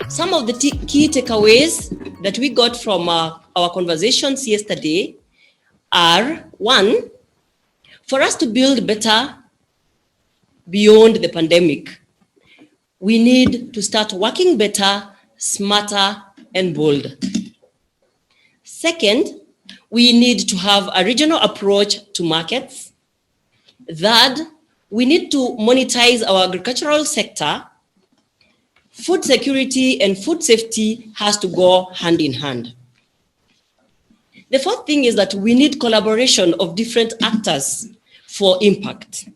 Some of the key takeaways that we got from our conversations yesterday are: one, for us to build better beyond the pandemic, we need to start working better, smarter, and bold. Second, we need to have a regional approach to markets. Third, we need to monetize our agricultural sector. Food security and food safety has to go hand in hand. The fourth thing is that we need collaboration of different actors for impact.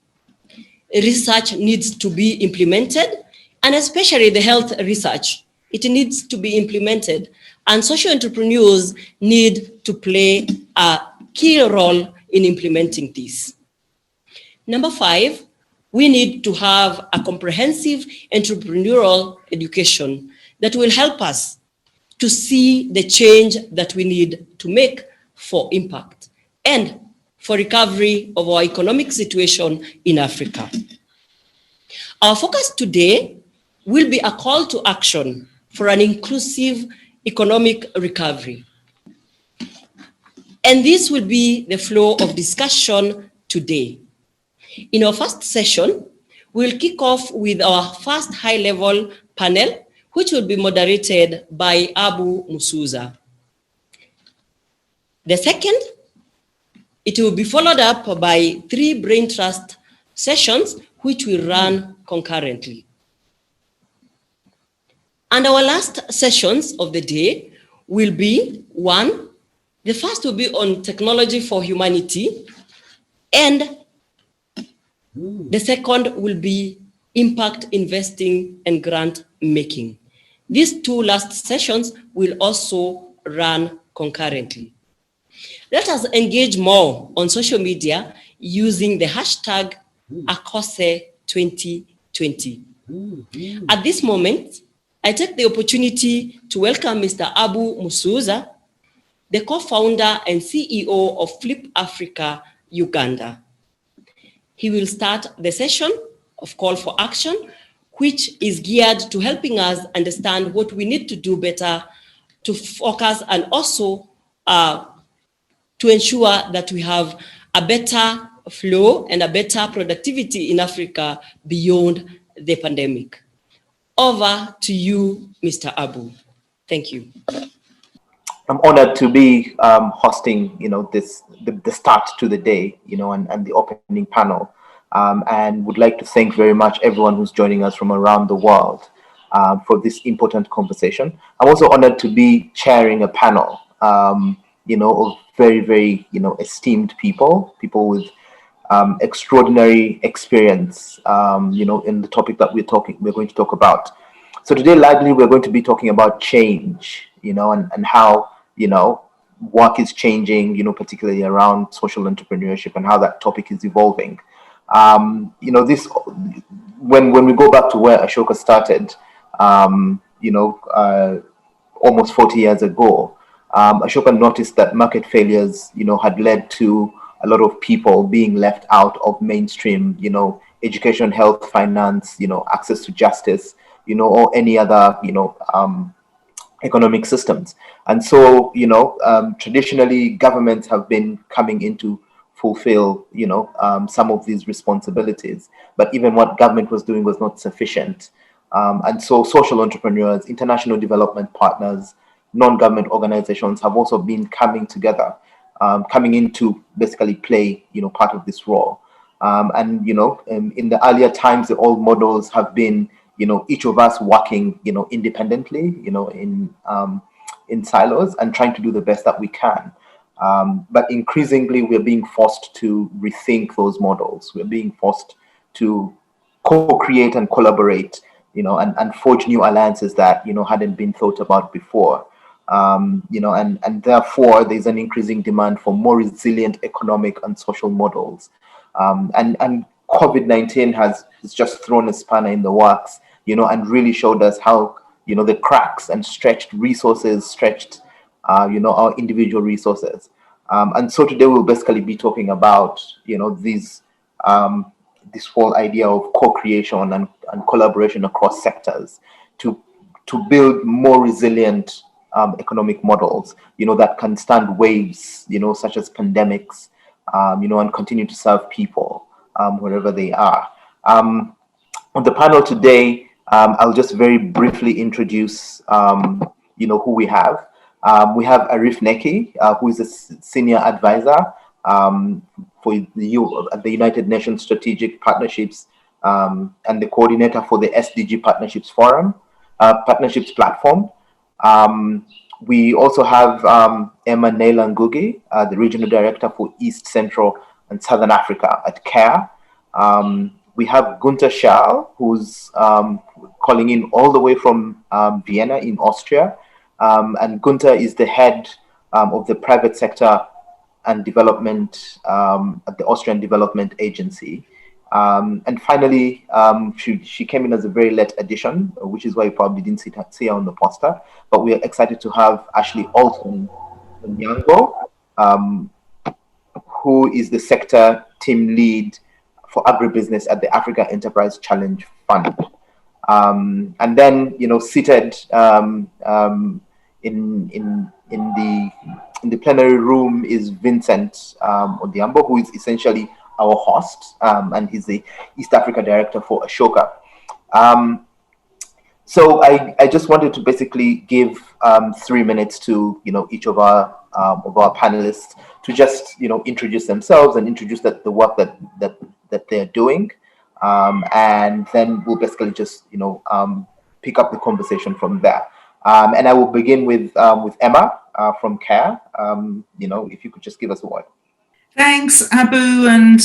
Research needs to be implemented, and especially the health research, it needs to be implemented, and social entrepreneurs need to play a key role in implementing this. Number 5, we need to have a comprehensive entrepreneurial education that will help us to see the change that we need to make for impact and for recovery of our economic situation in Africa. Our focus today will be a call to action for an inclusive economic recovery. And this will be the flow of discussion today. In our first session, we'll kick off with our first high-level panel, which will be moderated by Abu Musuza. The second, it will be followed up by 3 brain trust sessions, which will run concurrently. And our last sessions of the day will be: 1, the first will be on technology for humanity, and the second will be impact investing and grant making. These 2 last sessions will also run concurrently. Let us engage more on social media using the hashtag AACOSE 2020. At this moment, I take the opportunity to welcome Mr. Abu Musuza, the co-founder and CEO of Flip Africa Uganda. He will start the session of call for action, which is geared to helping us understand what we need to do better to focus and also to ensure that we have a better flow and a better productivity in Africa beyond the pandemic. Over to you, Mr. Abu. Thank you. I'm honored to be hosting, the start to the day, and the opening panel, and would like to thank very much everyone who's joining us from around the world for this important conversation. I'm also honored to be chairing a panel, of very, very, esteemed people with extraordinary experience, in the topic that we're going to talk about. So today, largely, we're going to be talking about change, and how, work is changing, particularly around social entrepreneurship and how that topic is evolving. This, when we go back to where Ashoka started, almost 40 years ago, Ashoka noticed that market failures, had led to a lot of people being left out of mainstream, education, health, finance, access to justice, or any other, economic systems. And so, traditionally, governments have been coming in to fulfill, some of these responsibilities. But even what government was doing was not sufficient. And so social entrepreneurs, international development partners, non-government organizations have also been coming together, coming in to basically play, part of this role. And, in the earlier times, the old models have been, each of us working, independently, in silos and trying to do the best that we can. But increasingly, we're being forced to rethink those models. We're being forced to co-create and collaborate, and forge new alliances that, hadn't been thought about before. And therefore, there's an increasing demand for more resilient economic and social models. And COVID-19 has just thrown a spanner in the works, and really showed us how, the cracks and stretched resources, our individual resources. And so today we'll basically be talking about, this whole idea of co-creation and collaboration across sectors to to build more resilient economic models, that can stand waves, such as pandemics, and continue to serve people wherever they are. On the panel today, I'll just very briefly introduce, who we have. We have Arif Neki, who is a senior advisor for the United Nations Strategic Partnerships and the coordinator for the SDG Partnerships Forum, Partnerships Platform. We also have Emma Naila Ngugi, the Regional Director for East, Central, and Southern Africa at CARE. We have Gunther Schall, who's calling in all the way from Vienna in Austria. And Gunther is the head of the private sector and development at the Austrian Development Agency. And finally, she came in as a very late addition, which is why you probably didn't see her on the poster. But we are excited to have Ashley Alton Onyango, who is the sector team lead for agribusiness at the Africa Enterprise Challenge Fund. And then, seated in the plenary room is Vincent Odiambo, who is essentially our host, and he's the East Africa Director for Ashoka. So I just wanted to basically give 3 minutes to each of our panelists to just introduce themselves and introduce the work that they're doing, and then we'll basically just pick up the conversation from there. And I will begin with Emma from CARE. If you could just give us a word. Thanks, Abu, and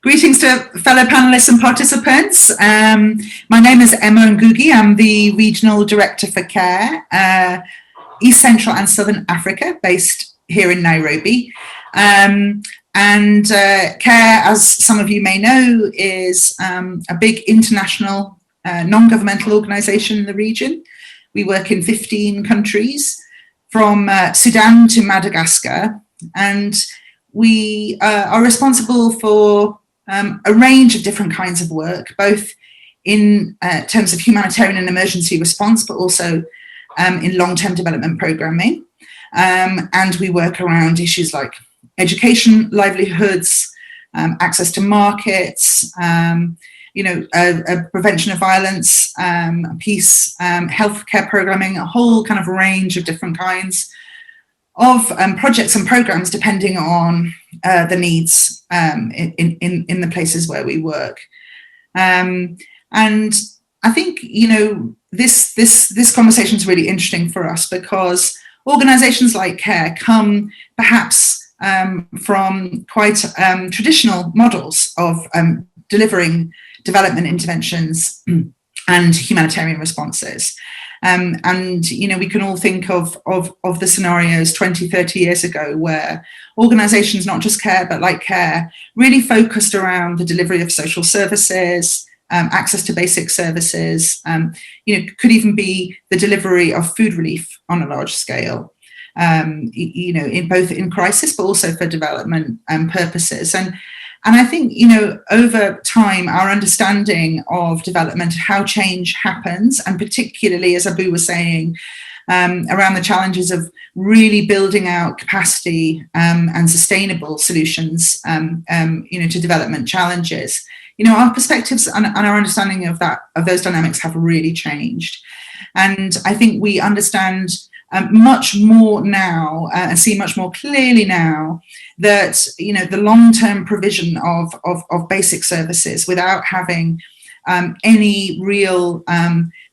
greetings to fellow panelists and participants. My name is Emma Ngugi. I'm the Regional Director for CARE, East Central and Southern Africa, based here in Nairobi. And CARE, as some of you may know, is a big international non-governmental organisation in the region. We work in 15 countries, from Sudan to Madagascar, and we are responsible for a range of different kinds of work, both in terms of humanitarian and emergency response, but also in long-term development programming. And we work around issues like education, livelihoods, access to markets, prevention of violence, peace, healthcare programming, a whole kind of range of different kinds of projects and programs depending on the needs in the places where we work. And I think, this conversation is really interesting for us because organizations like CARE come perhaps from quite traditional models of delivering development interventions and humanitarian responses. We can all think of the scenarios 20, 30 years ago where organizations, not just CARE, but like CARE, really focused around the delivery of social services, access to basic services, could even be the delivery of food relief on a large scale, in both in crisis, but also for development purposes. And I think, over time, our understanding of development, how change happens, and particularly, as Abu was saying, around the challenges of really building out capacity and sustainable solutions, to development challenges. Our perspectives and our understanding of those dynamics have really changed. And I think we understand much more now and see much more clearly now that the long-term provision of basic services without having any real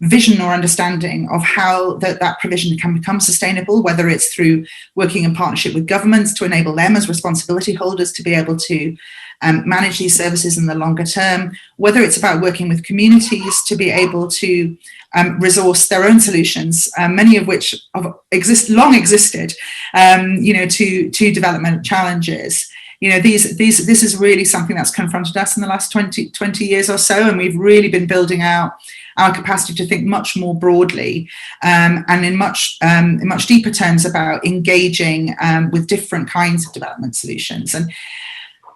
vision or understanding of how that provision can become sustainable, whether it's through working in partnership with governments to enable them as responsibility holders to be able to manage these services in the longer term, whether it's about working with communities to be able to resource their own solutions, many of which long existed, to development challenges. This is really something that's confronted us in the last 20 years or so, and we've really been building out our capacity to think much more broadly and in much deeper terms about engaging with different kinds of development solutions. And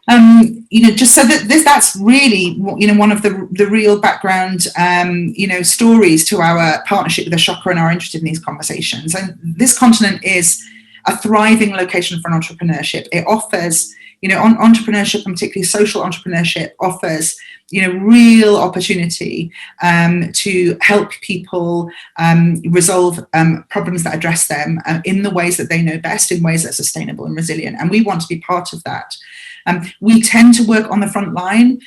Just so that that's really, one of the real background, stories to our partnership with Ashoka and are interested in these conversations. And this continent is a thriving location for entrepreneurship. It offers, entrepreneurship, and particularly social entrepreneurship, offers, real opportunity to help people resolve problems that address them in the ways that they know best, in ways that are sustainable and resilient. And we want to be part of that. We tend to work on the front line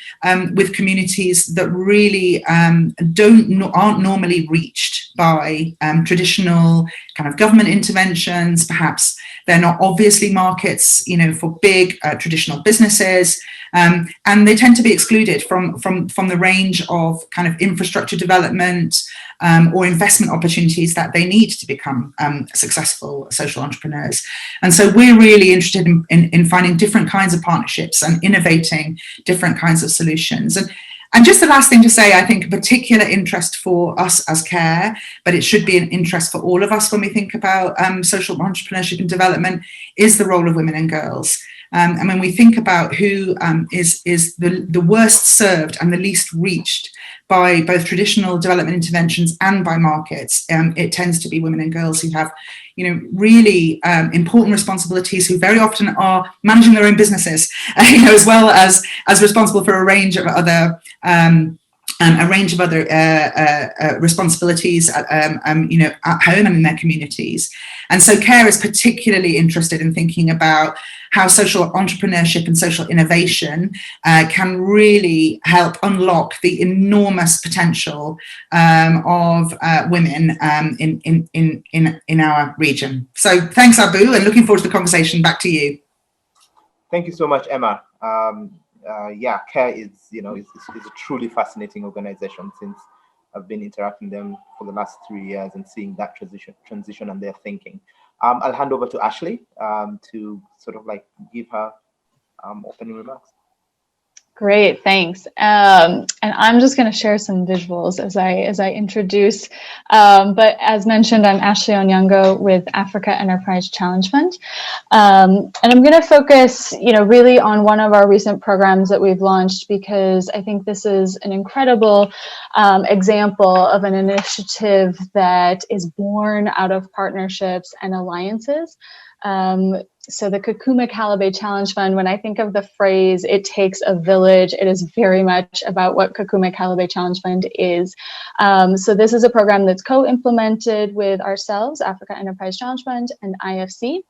with communities that really aren't normally reached by traditional kind of government interventions. Perhaps they're not obviously markets, for big traditional businesses, and they tend to be excluded from the range of kind of infrastructure development or investment opportunities that they need to become successful social entrepreneurs. And so we're really interested in finding different kinds of partnerships and innovating different kinds of solutions. And just the last thing to say, I think a particular interest for us as CARE, but it should be an interest for all of us when we think about social entrepreneurship and development, is the role of women and girls. And when we think about who is the worst served and the least reached by both traditional development interventions and by markets, it tends to be women and girls who have, really important responsibilities, who very often are managing their own businesses, as well as responsible for a range of other responsibilities at home and in their communities. And so CARE is particularly interested in thinking about how social entrepreneurship and social innovation can really help unlock the enormous potential of women in our region. So thanks, Abu, and looking forward to the conversation. Back to you. Thank you so much, Emma. CARE is a truly fascinating organization. Since I've been interacting with them for the last 3 years and seeing that transition and their thinking. I'll hand over to Ashley to sort of like give her opening remarks. Great, thanks. And I'm just going to share some visuals as I introduce. But as mentioned, I'm Ashley Onyango with Africa Enterprise Challenge Fund. And I'm going to focus, really on one of our recent programs that we've launched, because I think this is an incredible example of an initiative that is born out of partnerships and alliances. So the Kakuma Calabash Challenge Fund, when I think of the phrase, it takes a village, it is very much about what Kakuma Calabash Challenge Fund is. So this is a program that's co-implemented with ourselves, Africa Enterprise Challenge Fund, and IFC,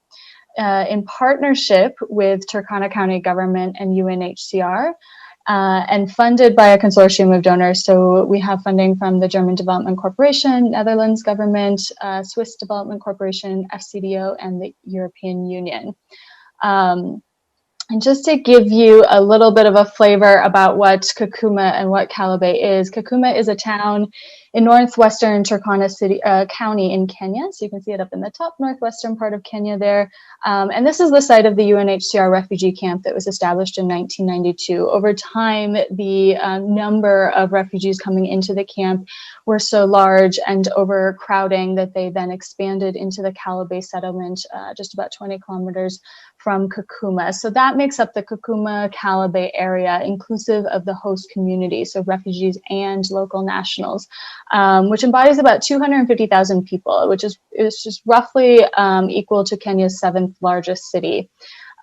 in partnership with Turkana County Government and UNHCR, and funded by a consortium of donors. So we have funding from the German Development Corporation, Netherlands government, Swiss Development Corporation, FCDO, and the European Union. And just to give you a little bit of a flavor about what Kakuma and what Calabash is, Kakuma is a town in northwestern Turkana County in Kenya. So you can see it up in the top northwestern part of Kenya there. And this is the site of the UNHCR refugee camp that was established in 1992. Over time, the number of refugees coming into the camp were so large and overcrowding that they then expanded into the Calabash settlement, just about 20 kilometers from Kakuma. So that makes up the Kakuma Calabash area, inclusive of the host community, so refugees and local nationals, which embodies about 250,000 people, which is just roughly equal to Kenya's 7th largest city.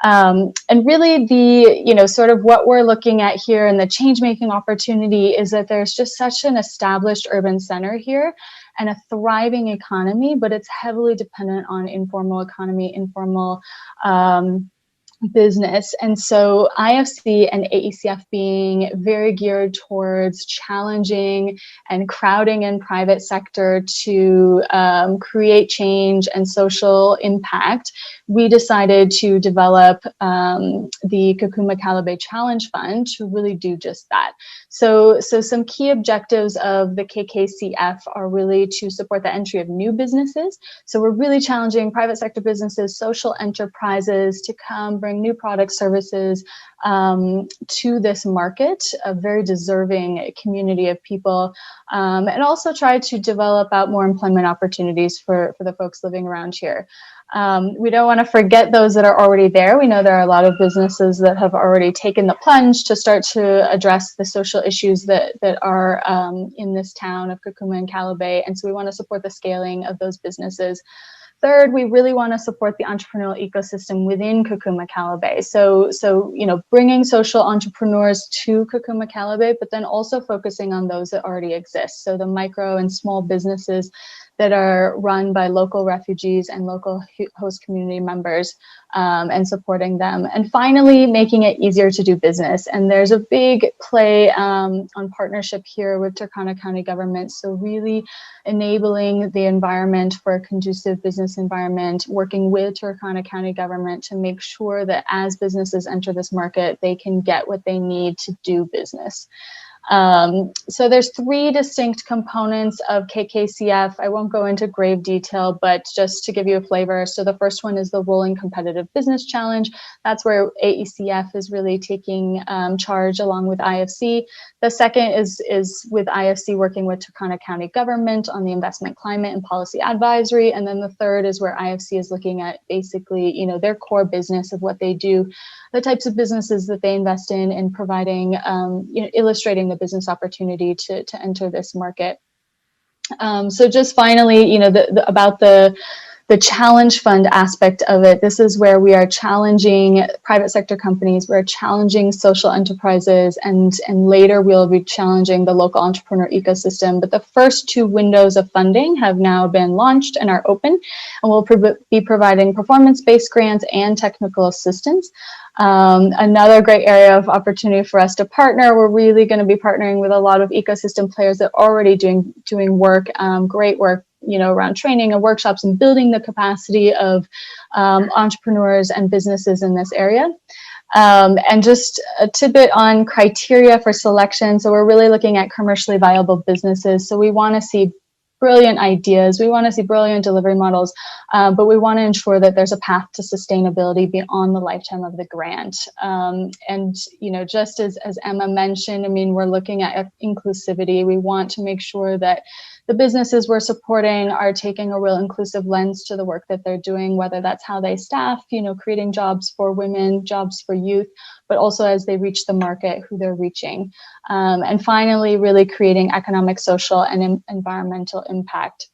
And really the, sort of what we're looking at here and the change-making opportunity is that there's just such an established urban center here and a thriving economy, but it's heavily dependent on informal economy, informal business. And so IFC and AECF being very geared towards challenging and crowding in private sector to create change and social impact, we decided to develop the Kakuma Calabash Challenge Fund to really do just that. So some key objectives of the KKCF are really to support the entry of new businesses. So we're really challenging private sector businesses, social enterprises to come bring new products, services to this market, a very deserving community of people, and also try to develop out more employment opportunities for the folks living around here. We don't want to forget those that are already there. We know there are a lot of businesses that have already taken the plunge to start to address the social issues that are in this town of Kakuma and Calabe. And so we want to support the scaling of those businesses. Third, we really want to support the entrepreneurial ecosystem within Kakuma Calabe. So, bringing social entrepreneurs to Kakuma Calabe, but then also focusing on those that already exist. So the micro and small businesses that are run by local refugees and local host community members, and supporting them. And finally, making it easier to do business. And there's a big play on partnership here with Turkana County government. So really enabling the environment for a conducive business environment, working with Turkana County government to make sure that as businesses enter this market, they can get what they need to do business. So there's 3 distinct components of KKCF. I won't go into grave detail, but just to give you a flavor. So the first one is the Rolling Competitive Business Challenge. That's where AECF is really taking charge along with IFC. The second is with IFC working with Turkana County government on the investment climate and policy advisory. And then the third is where IFC is looking at basically, their core business of what they do, the types of businesses that they invest in, and providing, illustrating the business opportunity to enter this market. So just finally, about the challenge fund aspect of it, this is where we are challenging private sector companies, we're challenging social enterprises, and later we'll be challenging the local entrepreneur ecosystem. But the first 2 windows of funding have now been launched and are open, and we'll be providing performance-based grants and technical assistance. Another great area of opportunity for us to partner, we're really going to be partnering with a lot of ecosystem players that are already doing work, great work, around training and workshops and building the capacity of entrepreneurs and businesses in this area. And just a tidbit on criteria for selection. So we're really looking at commercially viable businesses. So we want to see brilliant ideas, we want to see brilliant delivery models, but we want to ensure that there's a path to sustainability beyond the lifetime of the grant. And just as Emma mentioned, we're looking at inclusivity. We want to make sure that the businesses we're supporting are taking a real inclusive lens to the work that they're doing, whether that's how they staff, creating jobs for women, jobs for youth, but also as they reach the market, who they're reaching. And finally, really creating economic, social, and environmental impact.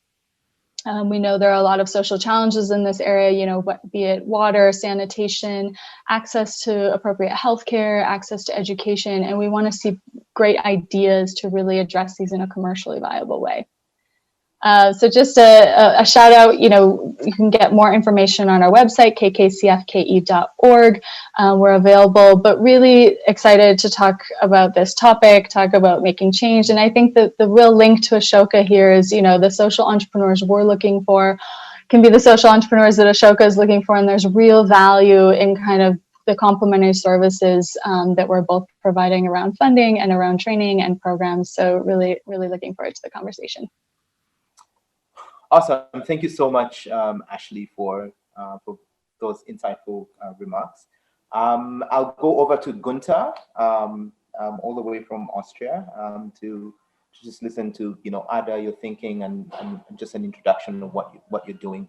We know there are a lot of social challenges in this area, be it water, sanitation, access to appropriate healthcare, access to education, and we want to see great ideas to really address these in a commercially viable way. So just a shout out, you can get more information on our website, kkcfke.org. We're available, but really excited to talk about this topic, talk about making change. And I think that the real link to Ashoka here is, the social entrepreneurs we're looking for can be the social entrepreneurs that Ashoka is looking for. And there's real value in kind of the complementary services that we're both providing around funding and around training and programs. So really, really looking forward to the conversation. Awesome. Thank you so much, Ashley, for those insightful remarks. I'll go over to Gunther, all the way from Austria, to just listen to, Ada, your thinking and just an introduction of what you're doing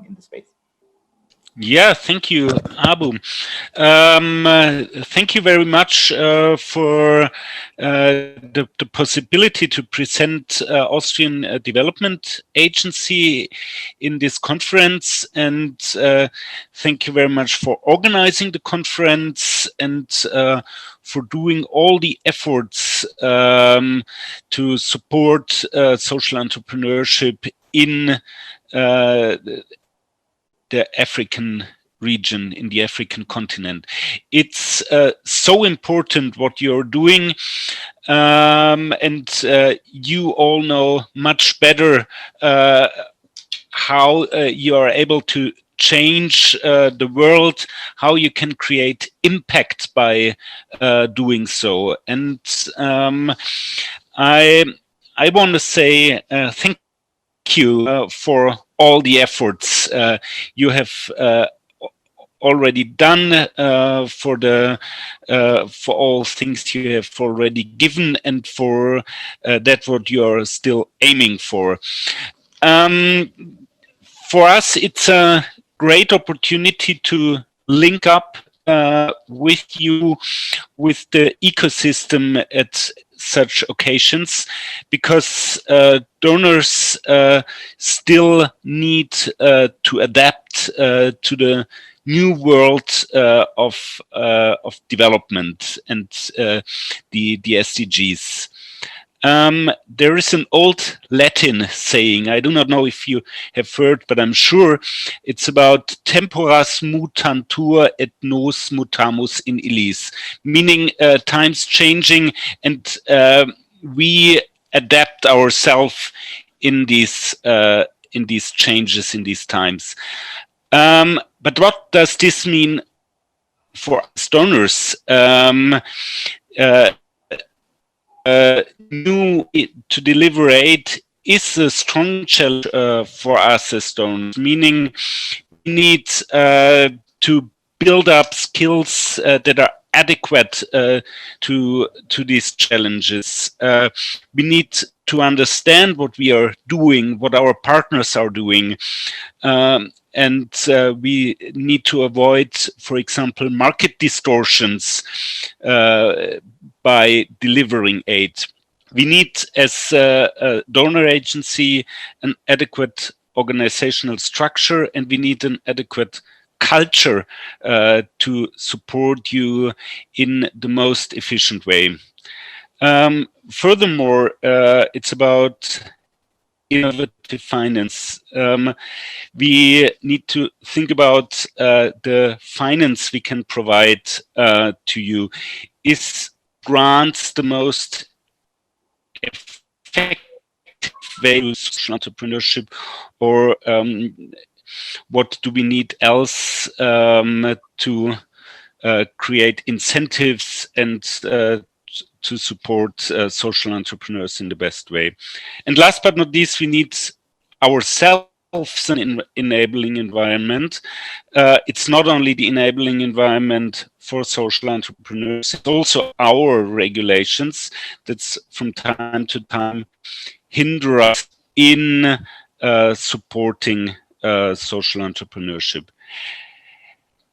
in the space. Yeah, thank you, Abu. Thank you very much for the possibility to present Austrian Development Agency in this conference, and thank you very much for organizing the conference and for doing all the efforts to support social entrepreneurship in the African region, in the African continent. It's so important what you're doing, and you all know much better how you are able to change the world, how you can create impact by doing so. And I want to say thank you for all the efforts you have already done, for all things you have already given, and for that what you are still aiming for. For us, it's a great opportunity to link up with you, with the ecosystem at such occasions, because donors still need to adapt to the new world of development and the SDGs. There is an old Latin saying, I do not know if you have heard, but I'm sure it's about temporas mutantur et nos mutamus in illis, meaning times changing and we adapt ourselves in these changes, in these times. But what does this mean for us donors? To deliver aid is a strong challenge for us as donors, meaning we need to build up skills that are adequate to these challenges. We need to understand what we are doing, what our partners are doing, and we need to avoid, for example, market distortions by delivering aid. We need, as a donor agency, an adequate organizational structure, and we need an adequate culture to support you in the most efficient way. Furthermore, it's about innovative finance. We need to think about the finance we can provide to you. Is grants the most effective way to social entrepreneurship, or what do we need else to create incentives and to support social entrepreneurs in the best way? And last but not least, we need ourselves an enabling environment. It's not only the enabling environment for social entrepreneurs, it's also our regulations that's from time to time hinder us in supporting social entrepreneurship.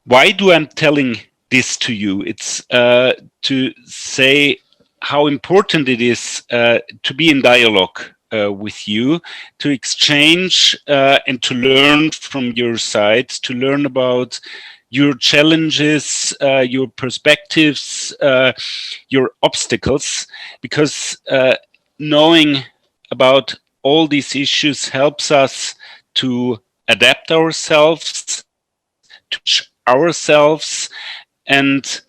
Why do I'm telling this to you? It's to say how important it is to be in dialogue with you, to exchange and to learn from your side, to learn about your challenges, your perspectives, your obstacles, because knowing about all these issues helps us to adapt ourselves, to change ourselves, and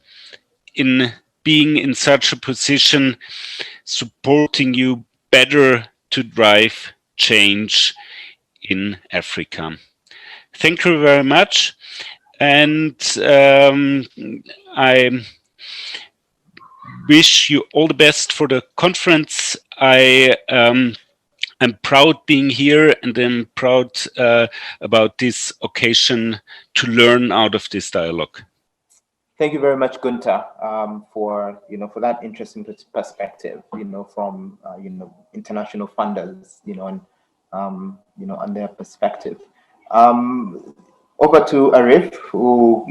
in being in such a position, supporting you better to drive change in Africa. Thank you very much. And I wish you all the best for the conference. I'm proud being here, and I'm proud about this occasion to learn out of this dialogue. Thank you very much, Gunther, for that interesting perspective, from international funders, and on their perspective. Over to Arif, who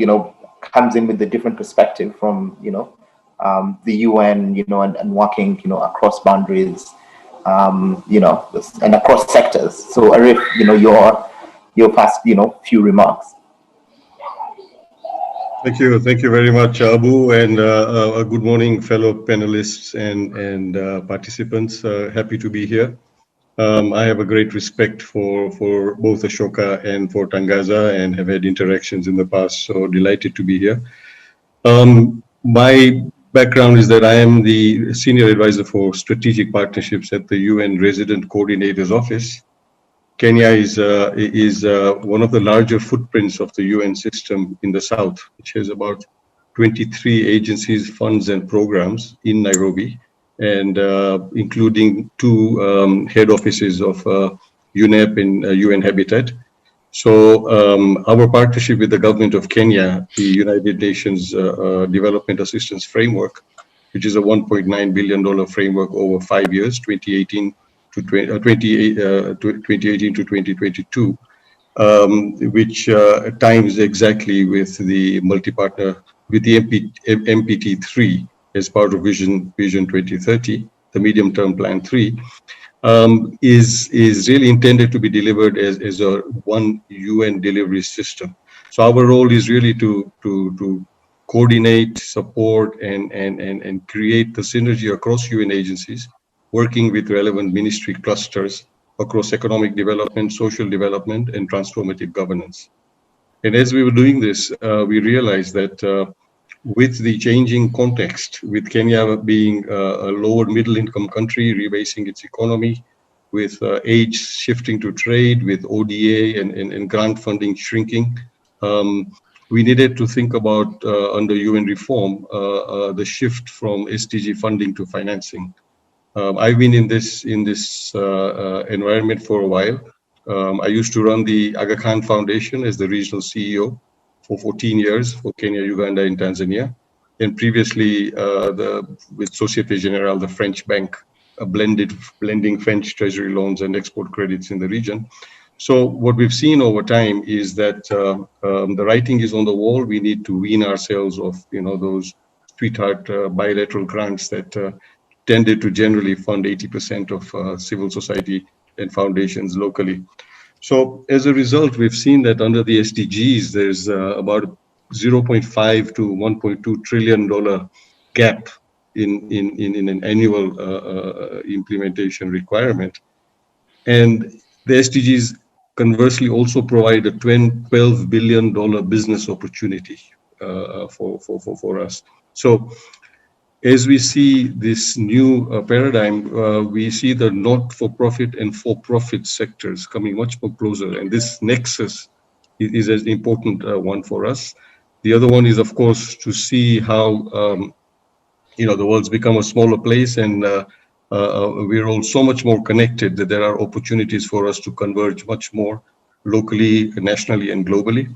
comes in with a different perspective from the UN, and working across boundaries, and across sectors. So Arif, your past few remarks. Thank you very much, Abu, and good morning, fellow panelists and participants. Happy to be here. I have a great respect for both Ashoka and for Tangaza, and have had interactions in the past, so delighted to be here. My background is that I am the Senior Advisor for Strategic Partnerships at the UN Resident Coordinator's Office. Kenya is one of the larger footprints of the UN system in the South, which has about 23 agencies, funds, and programs in Nairobi, and including 2 head offices of UNEP and UN Habitat. So our partnership with the government of Kenya, the United Nations Development Assistance Framework, which is a $1.9 billion framework over 5 years, 2018 to 2022, which times exactly with the multi-partner, with the MPT3 as part of Vision 2030, the medium-term plan 3, is really intended to be delivered as a one UN delivery system. So our role is really to coordinate, support, and create the synergy across UN agencies, working with relevant ministry clusters across economic development, social development, and transformative governance. And as we were doing this, we realized that with the changing context, with Kenya being a lower middle income country, rebasing its economy, with aid shifting to trade, with ODA and grant funding shrinking, we needed to think about, under UN reform, the shift from SDG funding to financing. I've been in this environment for a while. I used to run the Aga Khan Foundation as the regional CEO for 14 years for Kenya, Uganda, and Tanzania. And previously, with Societe Generale, the French bank, blending French treasury loans and export credits in the region. So what we've seen over time is that the writing is on the wall. We need to wean ourselves of those sweetheart bilateral grants that tended to generally fund 80% of civil society and foundations locally. So as a result, we've seen that under the SDGs, there's about $0.5 to $1.2 trillion gap in an annual implementation requirement. And the SDGs conversely also provide a $12 billion business opportunity for us. So as we see this new paradigm, we see the not-for-profit and for-profit sectors coming much more closer. And this nexus is an important one for us. The other one is, of course, to see how the world's become a smaller place, and we're all so much more connected that there are opportunities for us to converge much more locally, nationally, and globally.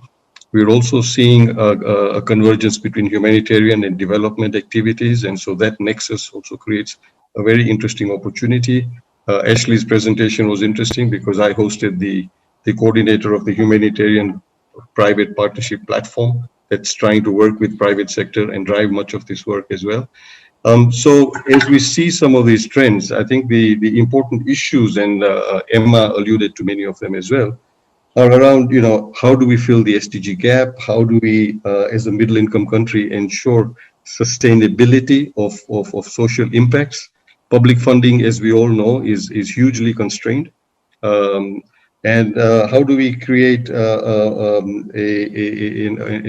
We're also seeing a convergence between humanitarian and development activities, and so that nexus also creates a very interesting opportunity. Ashley's presentation was interesting because I hosted the coordinator of the humanitarian private partnership platform that's trying to work with private sector and drive much of this work as well. So as we see some of these trends, I think the important issues, and Emma alluded to many of them as well, are around, how do we fill the SDG gap? How do we, as a middle income country, ensure sustainability of social impacts? Public funding, as we all know, is hugely constrained. And how do we create an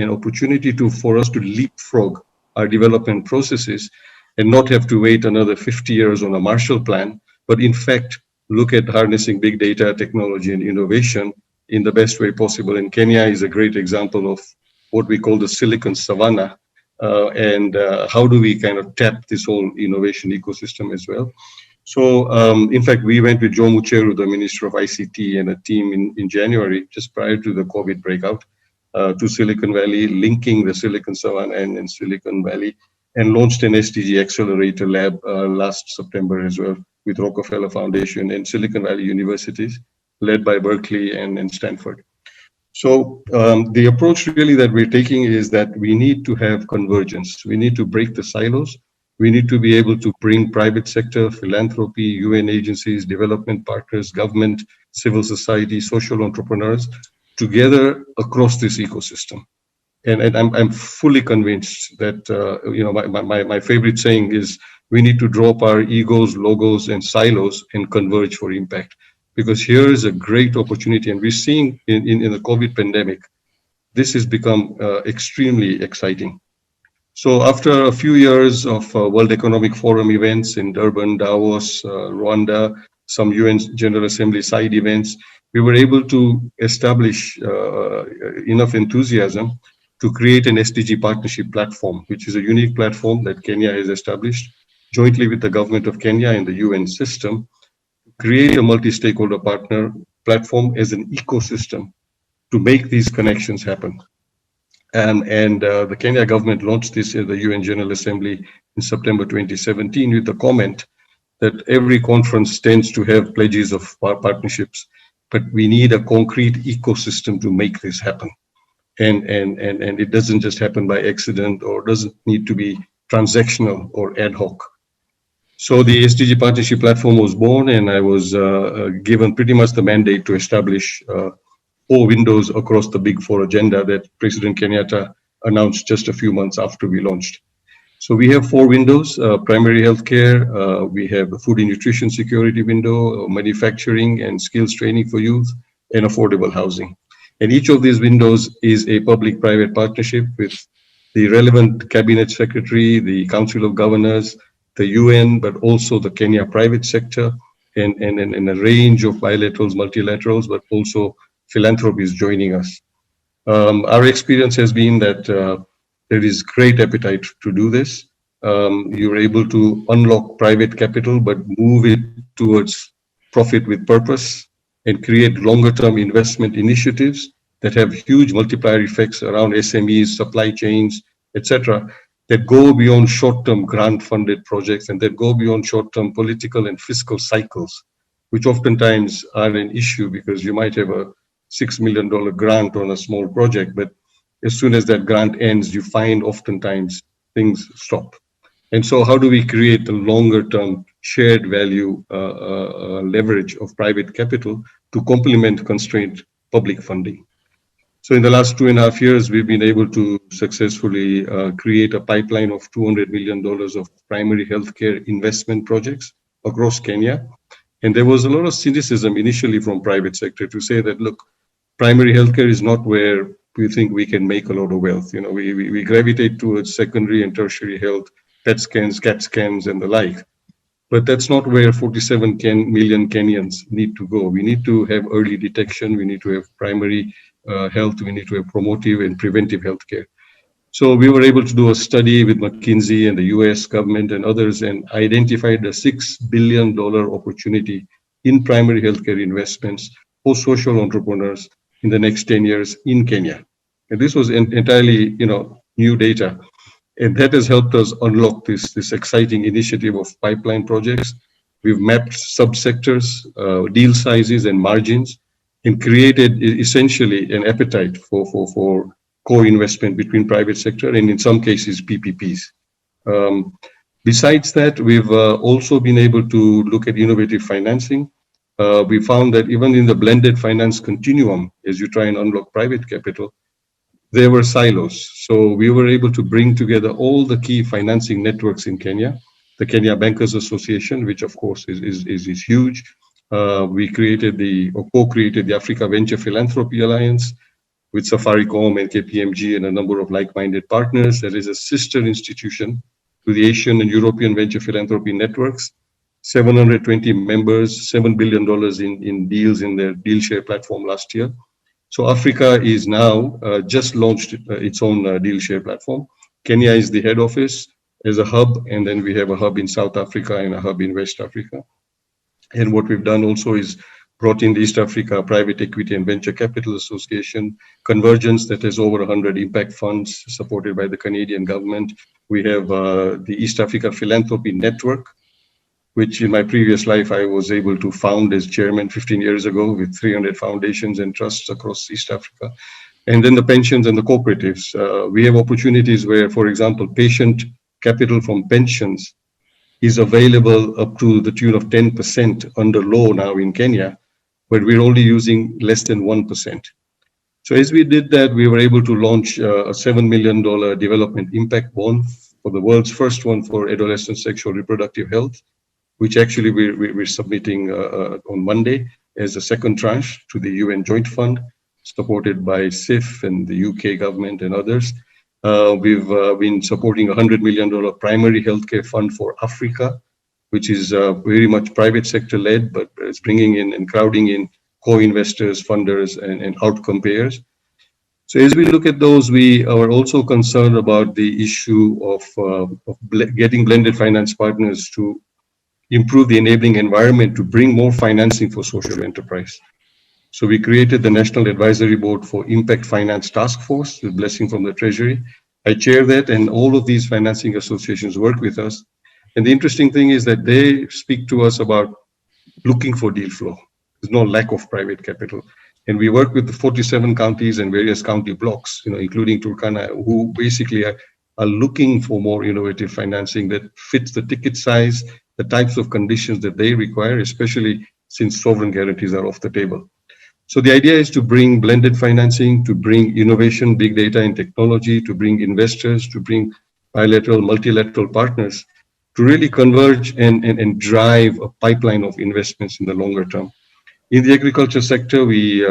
opportunity for us to leapfrog our development processes and not have to wait another 50 years on a Marshall Plan, but in fact, look at harnessing big data, technology, and innovation in the best way possible. And Kenya is a great example of what we call the Silicon Savannah, and how do we kind of tap this whole innovation ecosystem as well. So, in fact, we went with Joe Mucheru, the Minister of ICT, and a team in January, just prior to the COVID breakout, to Silicon Valley, linking the Silicon Savannah and Silicon Valley, and launched an SDG Accelerator Lab last September as well, with Rockefeller Foundation and Silicon Valley universities, led by Berkeley and Stanford. So the approach really that we're taking is that we need to have convergence. We need to break the silos. We need to be able to bring private sector, philanthropy, UN agencies, development partners, government, civil society, social entrepreneurs together across this ecosystem. And I'm fully convinced that, my favorite saying is, we need to drop our egos, logos, and silos and converge for impact. Because here is a great opportunity, and we're seeing in the COVID pandemic, this has become extremely exciting. So after a few years of World Economic Forum events in Durban, Davos, Rwanda, some UN General Assembly side events, we were able to establish enough enthusiasm to create an SDG partnership platform, which is a unique platform that Kenya has established jointly with the government of Kenya and the UN system, create a multi-stakeholder partner platform as an ecosystem to make these connections happen. And the Kenya government launched this at the UN General Assembly in September 2017 with the comment that every conference tends to have pledges of partnerships. but we need a concrete ecosystem to make this happen. And it doesn't just happen by accident, or doesn't need to be transactional or ad hoc. So the SDG Partnership Platform was born, and I was given pretty much the mandate to establish 4 windows across the Big Four agenda that President Kenyatta announced just a few months after we launched. So we have 4 windows: primary healthcare, we have a food and nutrition security window, manufacturing and skills training for youth, and affordable housing. And each of these windows is a public-private partnership with the relevant cabinet secretary, the Council of Governors, the UN, but also the Kenya private sector, and a range of bilaterals, multilaterals, but also philanthropies joining us. Our experience has been that there is great appetite to do this. You're able to unlock private capital, but move it towards profit with purpose and create longer term investment initiatives that have huge multiplier effects around SMEs, supply chains, etc., that go beyond short-term grant-funded projects and that go beyond short-term political and fiscal cycles, which oftentimes are an issue because you might have a $6 million grant on a small project, but as soon as that grant ends, you find oftentimes things stop. And so how do we create a longer-term shared value leverage of private capital to complement constrained public funding? So in the last 2.5 years, we've been able to successfully create a pipeline of $200 million of primary healthcare investment projects across Kenya. And there was a lot of cynicism initially from private sector to say that, look, primary healthcare is not where we think we can make a lot of wealth. You know, we gravitate towards secondary and tertiary health, PET scans, CAT scans, and the like. But that's not where 47 million Kenyans need to go. We need to have early detection. We need to have primary health. We need to have promotive and preventive healthcare. So we were able to do a study with McKinsey and the US government and others and identified a $6 billion opportunity in primary healthcare investments for social entrepreneurs in the next 10 years in Kenya. And this was entirely, new data. And that has helped us unlock this exciting initiative of pipeline projects. We've mapped subsectors, deal sizes and margins, and created essentially an appetite for co-investment between private sector and in some cases PPPs. Besides that, we've also been able to look at innovative financing. We found that even in the blended finance continuum, as you try and unlock private capital, there were silos. So we were able to bring together all the key financing networks in Kenya, the Kenya Bankers Association, which of course is huge. We created co-created the Africa Venture Philanthropy Alliance with Safaricom and KPMG and a number of like-minded partners. There is a sister institution to the Asian and European Venture Philanthropy Networks, 720 members, $7 billion in deals in their deal share platform last year. So Africa is now just launched its own deal share platform. Kenya is the head office as a hub, and then we have a hub in South Africa and a hub in West Africa. And what we've done also is brought in the East Africa Private Equity and Venture Capital Association, Convergence, that has over 100 impact funds supported by the Canadian government. We have the East Africa Philanthropy Network, which in my previous life I was able to found as chairman 15 years ago with 300 foundations and trusts across East Africa. And then the pensions and the cooperatives. We have opportunities where, for example, patient capital from pensions is available up to the tune of 10% under law now in Kenya, but we're only using less than 1%. So as we did that, we were able to launch a $7 million development impact bond for the world's first one for adolescent sexual reproductive health, which actually we're submitting on Monday as a second tranche to the UN Joint Fund, supported by SIF and the UK government and others. We've been supporting a $100 million primary healthcare fund for Africa, which is very much private sector led, but it's bringing in and crowding in co-investors, funders, and outcome payers. So as we look at those, we are also concerned about the issue of getting blended finance partners to improve the enabling environment to bring more financing for social enterprise. So we created the National Advisory Board for Impact Finance Task Force with blessing from the Treasury. I chair that, and all of these financing associations work with us. And the interesting thing is that they speak to us about looking for deal flow. There's no lack of private capital. And we work with the 47 counties and various county blocks, including Turkana, who basically are looking for more innovative financing that fits the ticket size, the types of conditions that they require, especially since sovereign guarantees are off the table. So the idea is to bring blended financing, to bring innovation, big data and technology, to bring investors, to bring bilateral, multilateral partners, to really converge and drive a pipeline of investments in the longer term. In the agriculture sector, we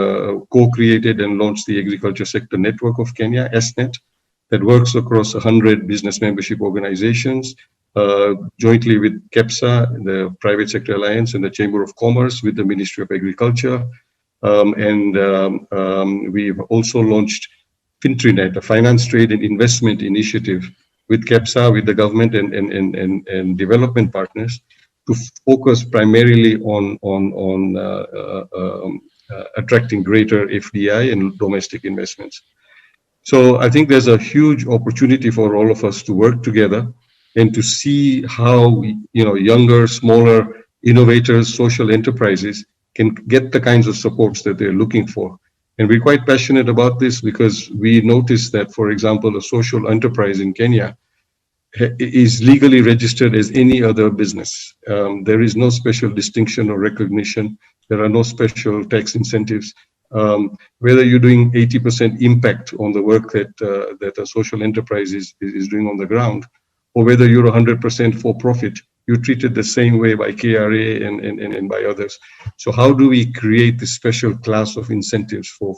co-created and launched the Agriculture Sector Network of Kenya, SNET, that works across 100 business membership organizations, jointly with KEPSA, the Private Sector Alliance, and the Chamber of Commerce with the Ministry of Agriculture. We've also launched FinTriNet, a finance, trade, and investment initiative with KEPSA, with the government and development partners, to focus primarily on attracting greater FDI and domestic investments. So I think there's a huge opportunity for all of us to work together and to see how younger, smaller innovators, social enterprises can get the kinds of supports that they're looking for. And we're quite passionate about this because we noticed that, for example, a social enterprise in Kenya is legally registered as any other business. There is no special distinction or recognition. There are no special tax incentives. Whether you're doing 80% impact on the work that a social enterprise is doing on the ground, or whether you're 100% for profit, you're treated the same way by KRA and by others. So how do we create this special class of incentives for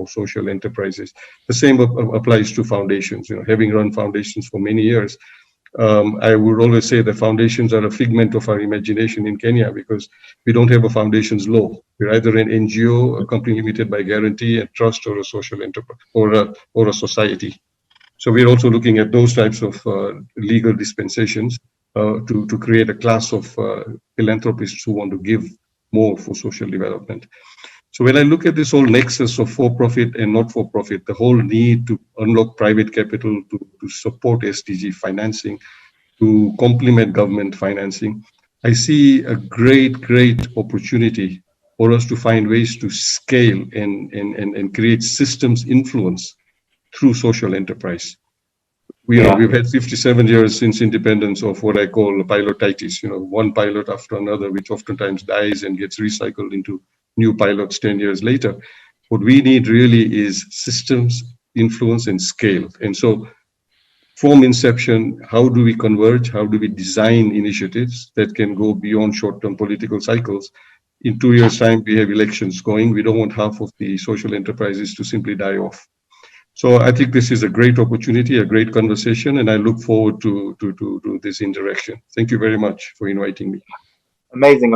social enterprises? The same applies to foundations. Having run foundations for many years, I would always say that foundations are a figment of our imagination in Kenya because we don't have a foundations law. We're either an NGO, a company limited by guarantee, a trust, or a social enterprise, or a society. So we're also looking at those types of legal dispensations to create a class of philanthropists who want to give more for social development. So when I look at this whole nexus of for-profit and not-for-profit, the whole need to unlock private capital to support SDG financing, to complement government financing, I see a great opportunity for us to find ways to scale and create systems influence through social enterprise. We've had 57 years since independence of what I call pilotitis, one pilot after another, which oftentimes dies and gets recycled into new pilots 10 years later. What we need really is systems, influence, and scale. And so from inception, how do we converge? How do we design initiatives that can go beyond short-term political cycles? In 2 years' time, we have elections going. We don't want half of the social enterprises to simply die off. So I think this is a great opportunity, a great conversation, and I look forward to this interaction. Thank you very much for inviting me. Amazing.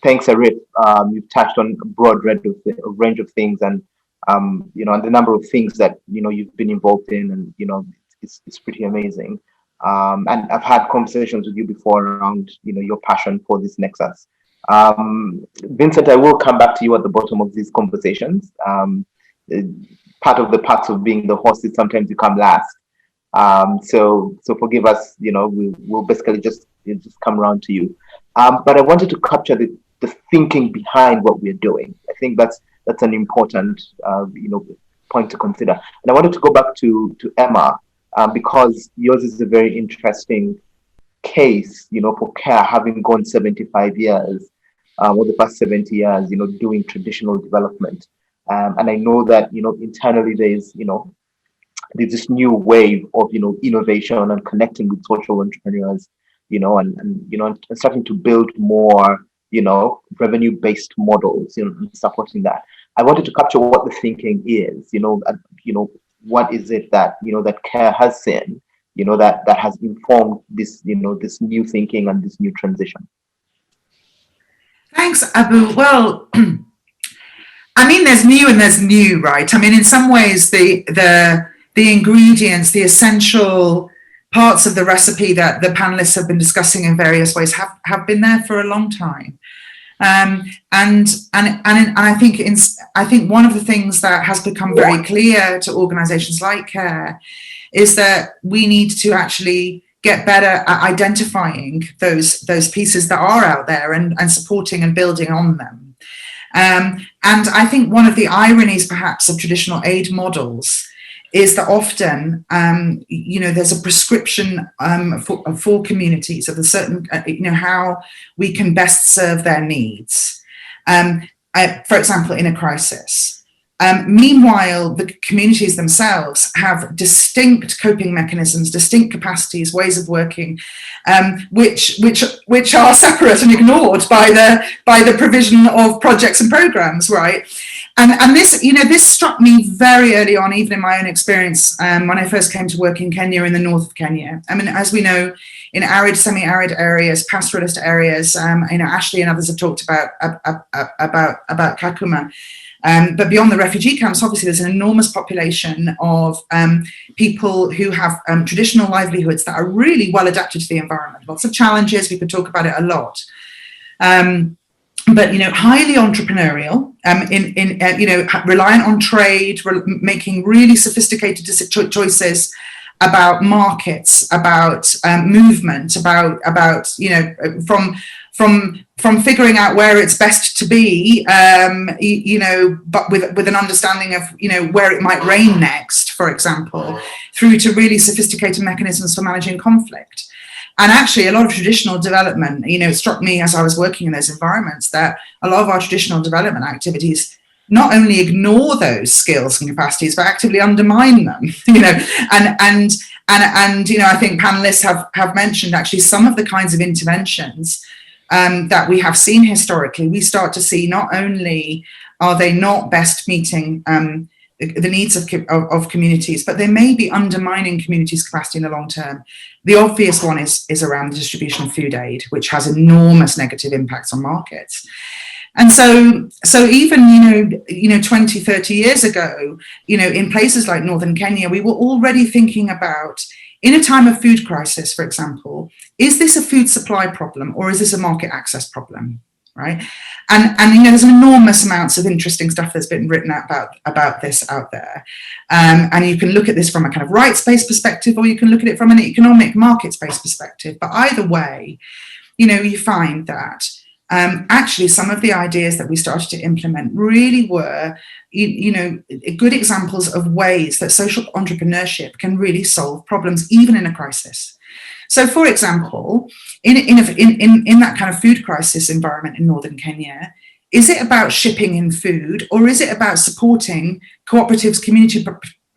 Thanks, Arif. You've touched on a broad range of things, and and the number of things that you've been involved in, and it's pretty amazing. And I've had conversations with you before around your passion for this nexus. Vincent, I will come back to you at the bottom of these conversations. Part of the parts of being the host is sometimes you come last. So forgive us. We'll basically just come around to you. But I wanted to capture the thinking behind what we're doing. I think that's an important point to consider. And I wanted to go back to Emma because yours is a very interesting case. For CARE having gone 75 years, or the past 70 years, doing traditional development. And I know that internally there's this new wave of innovation and connecting with social entrepreneurs, and starting to build more revenue-based models, and supporting that. I wanted to capture what the thinking is, what is it that that CARE has seen, that has informed this this new thinking and this new transition. Thanks, Abu. Well, I mean, there's new and there's new, right? I mean, in some ways, the ingredients, the essential parts of the recipe that the panelists have been discussing in various ways have been there for a long time. And I think one of the things that has become very clear to organizations like CARE is that we need to actually get better at identifying those pieces that are out there and supporting and building on them. And I think one of the ironies perhaps of traditional aid models is that often, there's a prescription for communities of a certain, how we can best serve their needs. For example, in a crisis. Meanwhile, the communities themselves have distinct coping mechanisms, distinct capacities, ways of working, which are separate and ignored by the provision of projects and programs, right? And this struck me very early on, even in my own experience, when I first came to work in Kenya, in the north of Kenya. I mean, as we know, in arid, semi-arid areas, pastoralist areas, Ashley and others have talked about Kakuma. But beyond the refugee camps, obviously, there's an enormous population of people who have traditional livelihoods that are really well adapted to the environment. Lots of challenges. We could talk about it a lot. But highly entrepreneurial, reliant on trade, making really sophisticated choices about markets, about movement, about from figuring out where it's best to be, but with an understanding of where it might rain next, for example, through to really sophisticated mechanisms for managing conflict. And actually, a lot of traditional development, it struck me as I was working in those environments that a lot of our traditional development activities not only ignore those skills and capacities, but actively undermine them. And I think panelists have mentioned actually some of the kinds of interventions that we have seen historically. We start to see not only are they not best meeting the needs of communities, but they may be undermining communities' capacity in the long term. The obvious one is around the distribution of food aid, which has enormous negative impacts on markets. And so even 20, 30 years ago, in places like northern Kenya, we were already thinking about, in a time of food crisis, for example, is this a food supply problem or is this a market access problem? Right, and there's enormous amounts of interesting stuff that's been written about this out there, and you can look at this from a kind of rights-based perspective, or you can look at it from an economic markets-based perspective. But either way, you find that actually some of the ideas that we started to implement really were, good examples of ways that social entrepreneurship can really solve problems even in a crisis. So, for example, in that kind of food crisis environment in northern Kenya, is it about shipping in food, or is it about supporting cooperatives, community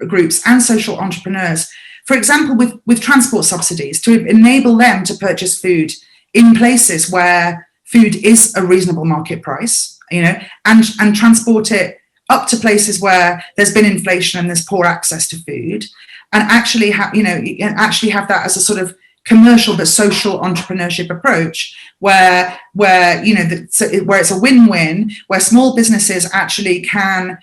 groups, and social entrepreneurs, for example, with transport subsidies to enable them to purchase food in places where food is a reasonable market price, and transport it up to places where there's been inflation and there's poor access to food, and actually have that as a sort of commercial but social entrepreneurship approach where it's a win-win, where small businesses actually can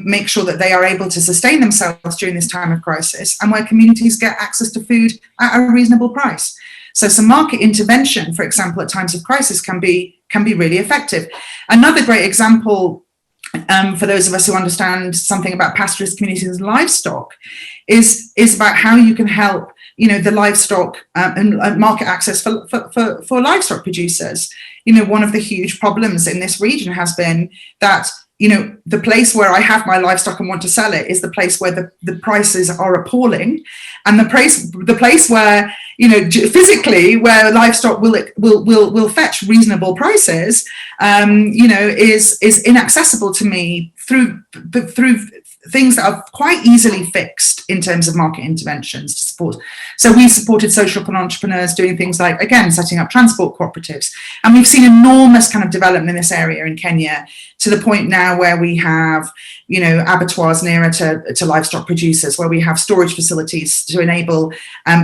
make sure that they are able to sustain themselves during this time of crisis, and where communities get access to food at a reasonable price. So some market intervention, for example, at times of crisis can be really effective. Another great example, for those of us who understand something about pastoralist communities and livestock, is about how you can help the livestock and market access for livestock producers. One of the huge problems in this region has been that the place where I have my livestock and want to sell it is the place where the prices are appalling, and the place where physically where livestock will fetch reasonable prices is inaccessible to me through things that are quite easily fixed in terms of market interventions to support. So we supported social entrepreneurs doing things like, again, setting up transport cooperatives. And we've seen enormous kind of development in this area in Kenya, to the point now where we have, abattoirs nearer to livestock producers, where we have storage facilities to enable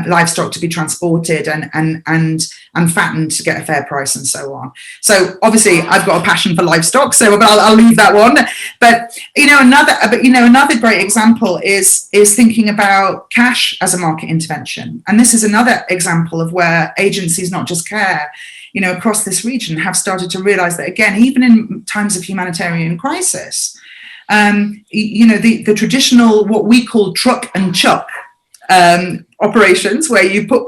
livestock to be transported and fattened to get a fair price, and so on. So obviously I've got a passion for livestock, so I'll leave that one. But another great example is thinking about cash as a market intervention. And this is another example of where agencies, not just CARE, across this region, have started to realize that, again, even in times of humanitarian crisis, the traditional, what we call truck and chuck operations where you put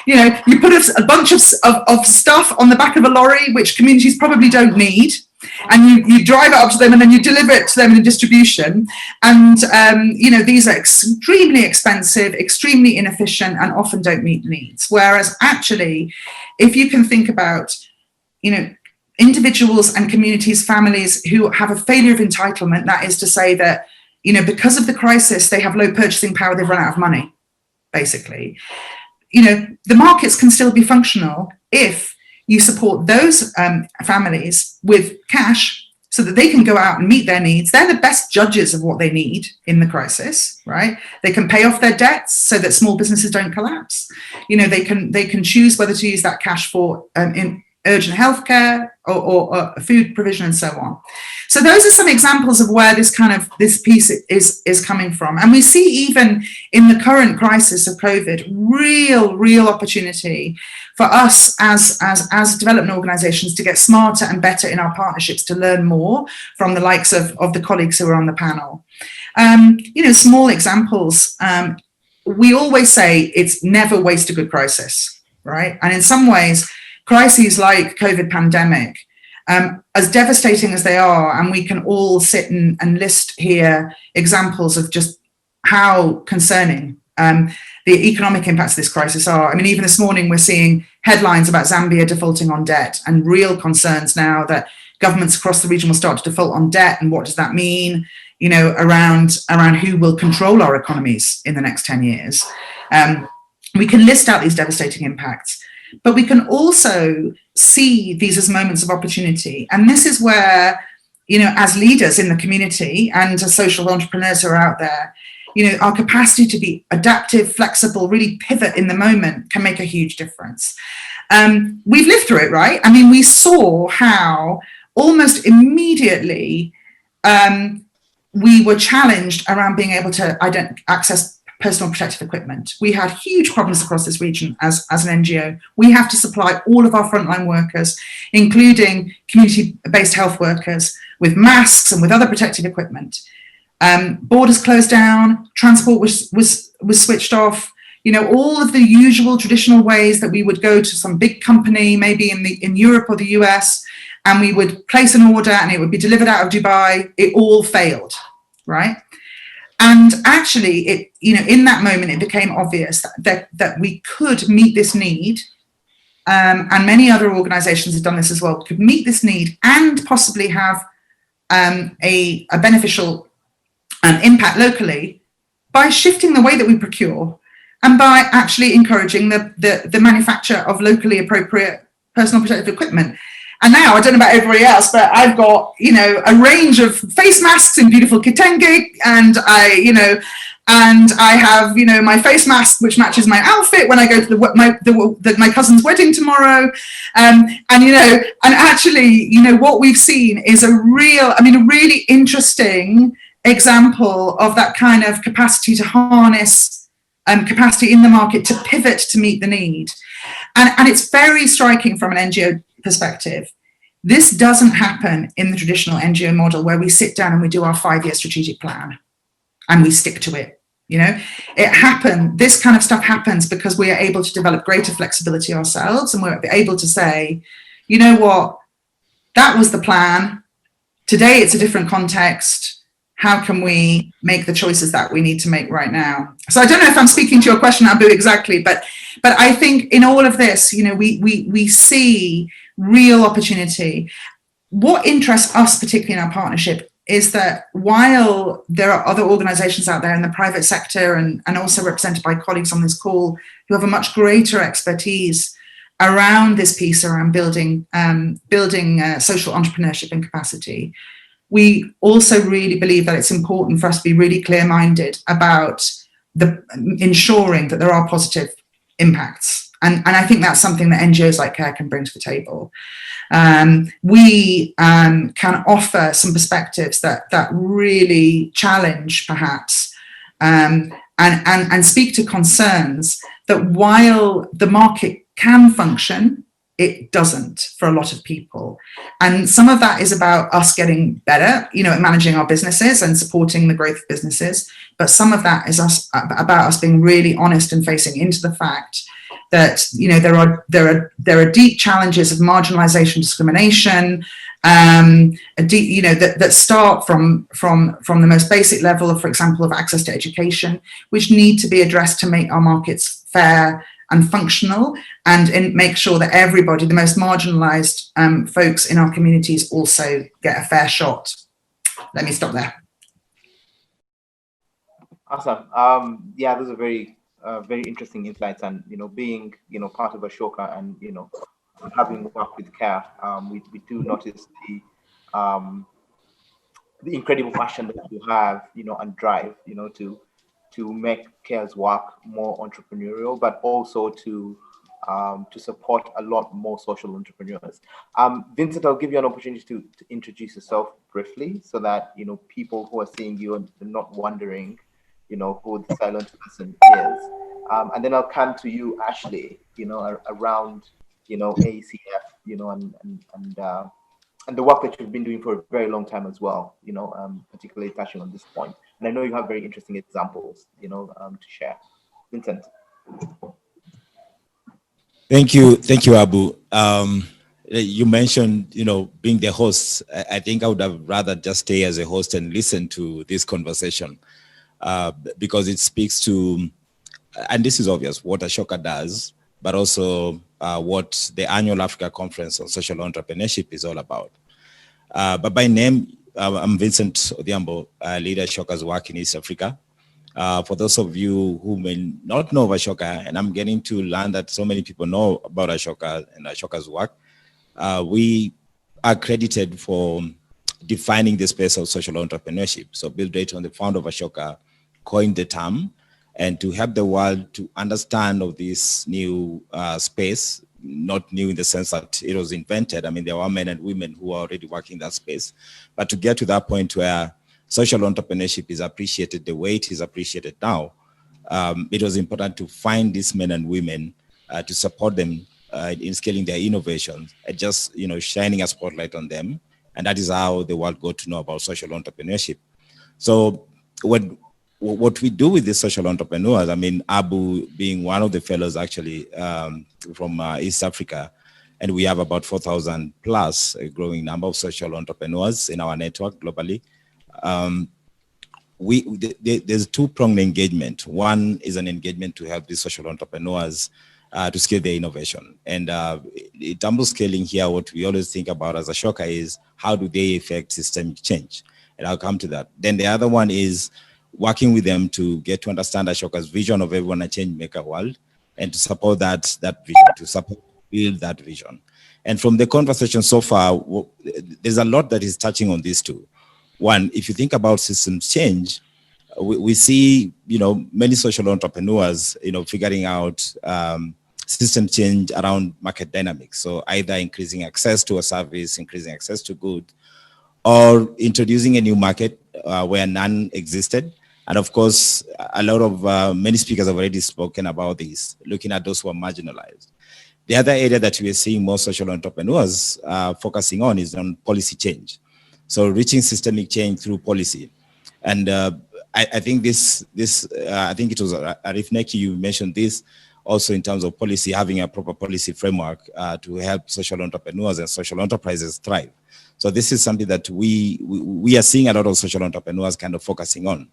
a bunch of stuff on the back of a lorry which communities probably don't need, and you drive it up to them and then you deliver it to them in a distribution. And these are extremely expensive, extremely inefficient, and often don't meet needs. Whereas actually, if you can think about individuals and communities, families who have a failure of entitlement, that is to say that because of the crisis they have low purchasing power, they've run out of money, basically. The markets can still be functional if you support those families with cash so that they can go out and meet their needs. They're the best judges of what they need in the crisis, right? They can pay off their debts so that small businesses don't collapse. They can choose whether to use that cash for in urgent healthcare or food provision and so on. So those are some examples of where this piece is coming from. And we see even in the current crisis of COVID, real opportunity for us as development organizations to get smarter and better in our partnerships, to learn more from the likes of the colleagues who are on the panel. Small examples. We always say it's never waste a good crisis, right? And in some ways, crises like COVID pandemic, as devastating as they are, and we can all sit and list here examples of just how concerning the economic impacts of this crisis are. I mean, even this morning we're seeing headlines about Zambia defaulting on debt, and real concerns now that governments across the region will start to default on debt. And what does that mean, around who will control our economies in the next 10 years? We can list out these devastating impacts, but we can also see these as moments of opportunity. And this is where, as leaders in the community and as social entrepreneurs who are out there, our capacity to be adaptive, flexible, really pivot in the moment can make a huge difference. We've lived through it, right? I mean, we saw how almost immediately we were challenged around being able to access personal protective equipment. We had huge problems across this region as an NGO. We have to supply all of our frontline workers, including community-based health workers, with masks and with other protective equipment. Borders closed down, transport was switched off. All of the usual traditional ways that we would go to some big company, maybe in Europe or the US, and we would place an order and it would be delivered out of Dubai. It all failed, right? And actually, in that moment, it became obvious that we could meet this need, and many other organizations have done this as well, could meet this need and possibly have a beneficial impact locally by shifting the way that we procure and by actually encouraging the manufacture of locally appropriate personal protective equipment. And now, I don't know about everybody else, but I've got, a range of face masks in beautiful kitenge, and I have, my face mask which matches my outfit when I go to my cousin's wedding tomorrow, and actually, what we've seen is a really interesting example of that kind of capacity to harness capacity in the market to pivot to meet the need, and it's very striking from an NGO perspective. This doesn't happen in the traditional NGO model where we sit down and we do our 5-year strategic plan and we stick to it. This kind of stuff happens because we are able to develop greater flexibility ourselves, and we're able to say, that was the plan. Today it's a different context. How can we make the choices that we need to make right now? So I don't know if I'm speaking to your question, Abu, exactly, but I think in all of this, we see real opportunity. What interests us, particularly in our partnership, is that while there are other organizations out there in the private sector and also represented by colleagues on this call who have a much greater expertise around this piece, around building social entrepreneurship and capacity, we also really believe that it's important for us to be really clear-minded about ensuring that there are positive impacts. And I think that's something that NGOs like CARE can bring to the table. We can offer some perspectives that really challenge, perhaps, and speak to concerns that while the market can function it doesn't for a lot of people. And some of that is about us getting better, you know, at managing our businesses and supporting the growth of businesses. But some of that is about us being really honest and facing into the fact that, you know, there are deep challenges of marginalization, discrimination, you know, that start from the most basic level of, for example, of access to education, which need to be addressed to make our markets fair and functional, and make sure that everybody, the most marginalized folks in our communities, also get a fair shot. Let me stop there. Awesome. Yeah, those are very interesting insights, and, you know, being, you know, part of Ashoka, and, you know, having worked with CARE, we do notice the incredible passion that you have, you know, and drive, you know, to make CARE's work more entrepreneurial, but also to support a lot more social entrepreneurs. Vincent, I'll give you an opportunity to introduce yourself briefly, so that, you know, people who are seeing you and not wondering, you know, who the silent person is. And then I'll come to you, Ashley, you know, around, you know, AACF, you know, and the work that you've been doing for a very long time as well, you know, particularly touching on this point. And I know you have very interesting examples, you know, to share. Vincent. Thank you, Abu. You mentioned, you know, being the host. I think I would have rather just stay as a host and listen to this conversation, because it speaks to, and this is obvious, what Ashoka does, but also what the annual Africa Conference on Social Entrepreneurship is all about. But by name, I'm Vincent Odhiambo, lead Ashoka's work in East Africa. For those of you who may not know of Ashoka, and I'm getting to learn that so many people know about Ashoka and Ashoka's work, we are credited for defining the space of social entrepreneurship. So Bill Drayton, the founder of Ashoka, coined the term, and to help the world to understand of this new space, not new in the sense that it was invented. I mean, there were men and women who are already working that space, but to get to that point where social entrepreneurship is appreciated the way it is appreciated now, it was important to find these men and women to support them in scaling their innovations, and just, you know, shining a spotlight on them. And that is how the world got to know about social entrepreneurship. So what we do with these social entrepreneurs, I mean, Abu being one of the fellows actually from East Africa, and we have about 4,000 plus, a growing number of social entrepreneurs in our network globally. There's two-pronged engagement. One is an engagement to help these social entrepreneurs to scale their innovation. And in terms of scaling here, what we always think about as Ashoka is how do they affect systemic change? And I'll come to that. Then the other one is working with them to get to understand Ashoka's vision of everyone a change maker world, and to support that vision, to support build that vision. And from the conversation so far, there's a lot that is touching on these two. One, if you think about systems change, we see, you know, many social entrepreneurs, you know, figuring out system change around market dynamics. So either increasing access to a service, increasing access to goods, or introducing a new market where none existed. And of course, a lot of many speakers have already spoken about this, looking at those who are marginalized. The other area that we are seeing more social entrepreneurs focusing on is on policy change. So reaching systemic change through policy. And I think I think it was Arif Neki, you mentioned this also in terms of policy, having a proper policy framework to help social entrepreneurs and social enterprises thrive. So this is something that we are seeing a lot of social entrepreneurs kind of focusing on.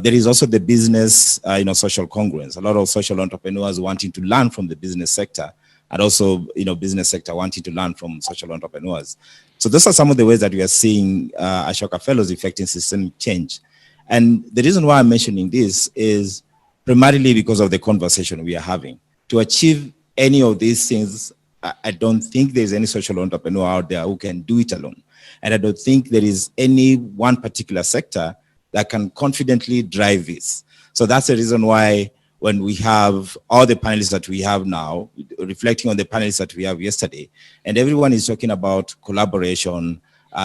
There is also the business, you know, social congruence. A lot of social entrepreneurs wanting to learn from the business sector, and also, you know, business sector wanting to learn from social entrepreneurs. So those are some of the ways that we are seeing Ashoka Fellows affecting systemic change. And the reason why I'm mentioning this is primarily because of the conversation we are having. To achieve any of these things, I don't think there's any social entrepreneur out there who can do it alone. And I don't think there is any one particular sector that can confidently drive this. So that's the reason why when we have all the panelists that we have now, reflecting on the panelists that we have yesterday, and everyone is talking about collaboration,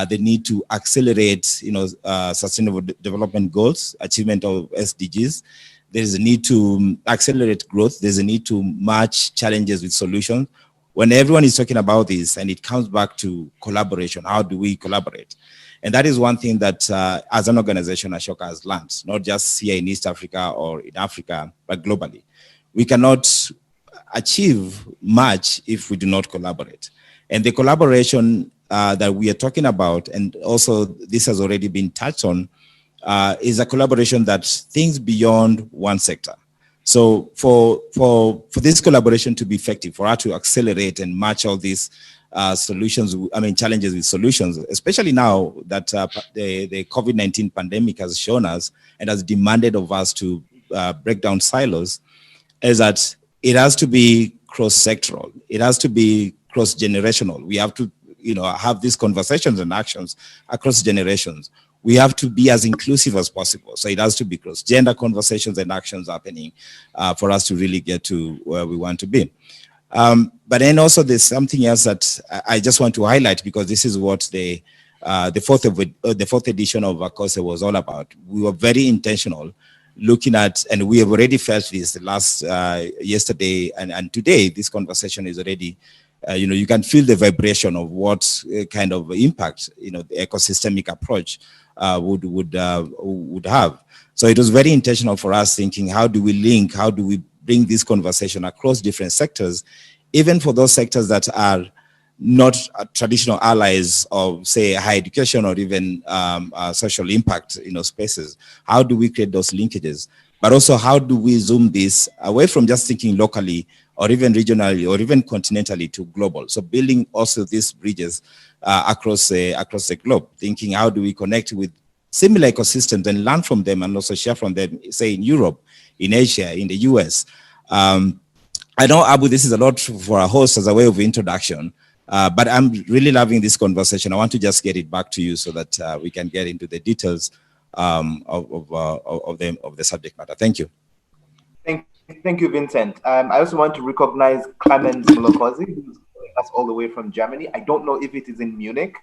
the need to accelerate, you know, sustainable development goals, achievement of SDGs. There's a need to accelerate growth. There's a need to match challenges with solutions. when everyone is talking about this, and it comes back to collaboration, how do we collaborate? And that is one thing that as an organization, Ashoka has learned, not just here in East Africa or in Africa, but globally. We cannot achieve much if we do not collaborate. And the collaboration that we are talking about, and also this has already been touched on, is a collaboration that thinks beyond one sector. So for this collaboration to be effective, for us to accelerate and match all these solutions, challenges with solutions, especially now that the COVID-19 pandemic has shown us and has demanded of us to break down silos, is that it has to be cross-sectoral. It has to be cross-generational. We have to, have these conversations and actions across generations. We have to be as inclusive as possible. So it has to be cross-gender conversations and actions happening for us to really get to where we want to be. But then also there's something else that I just want to highlight, because this is what the fourth edition of AACOSE was all about. We were very intentional looking at, and we have already felt this the last yesterday and today. This conversation is already, you can feel the vibration of what kind of impact the ecosystemic approach would have. So it was very intentional for us, thinking, how do we link, how do we bring this conversation across different sectors, even for those sectors that are not traditional allies of, say, higher education or even social impact spaces. How do we create those linkages? But also, how do we zoom this away from just thinking locally or even regionally or even continentally to global? So building also these bridges across the globe, thinking, how do we connect with similar ecosystems and learn from them and also share from them, say, in Europe, in Asia, in the US. I know, Abu, this is a lot for our host as a way of introduction, but I'm really loving this conversation. I want to just get it back to you so that we can get into the details of the subject matter. Thank you. Thank you, Vincent. I also want to recognize Clemens Mulokozi, who's joining us all the way from Germany. I don't know if it is in Munich.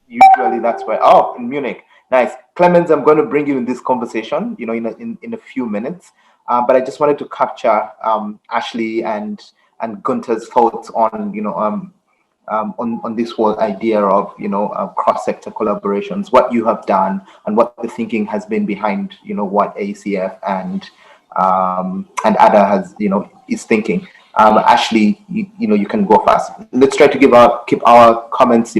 Usually that's where, in Munich. Nice. Clemens, I'm going to bring you in this conversation, in a few minutes. But I just wanted to capture Ashley and Gunther's thoughts on, on this whole idea of, cross-sector collaborations, what you have done and what the thinking has been behind, what ACF and ADA has, is thinking. Ashley, you can go fast. Let's try to keep our comments,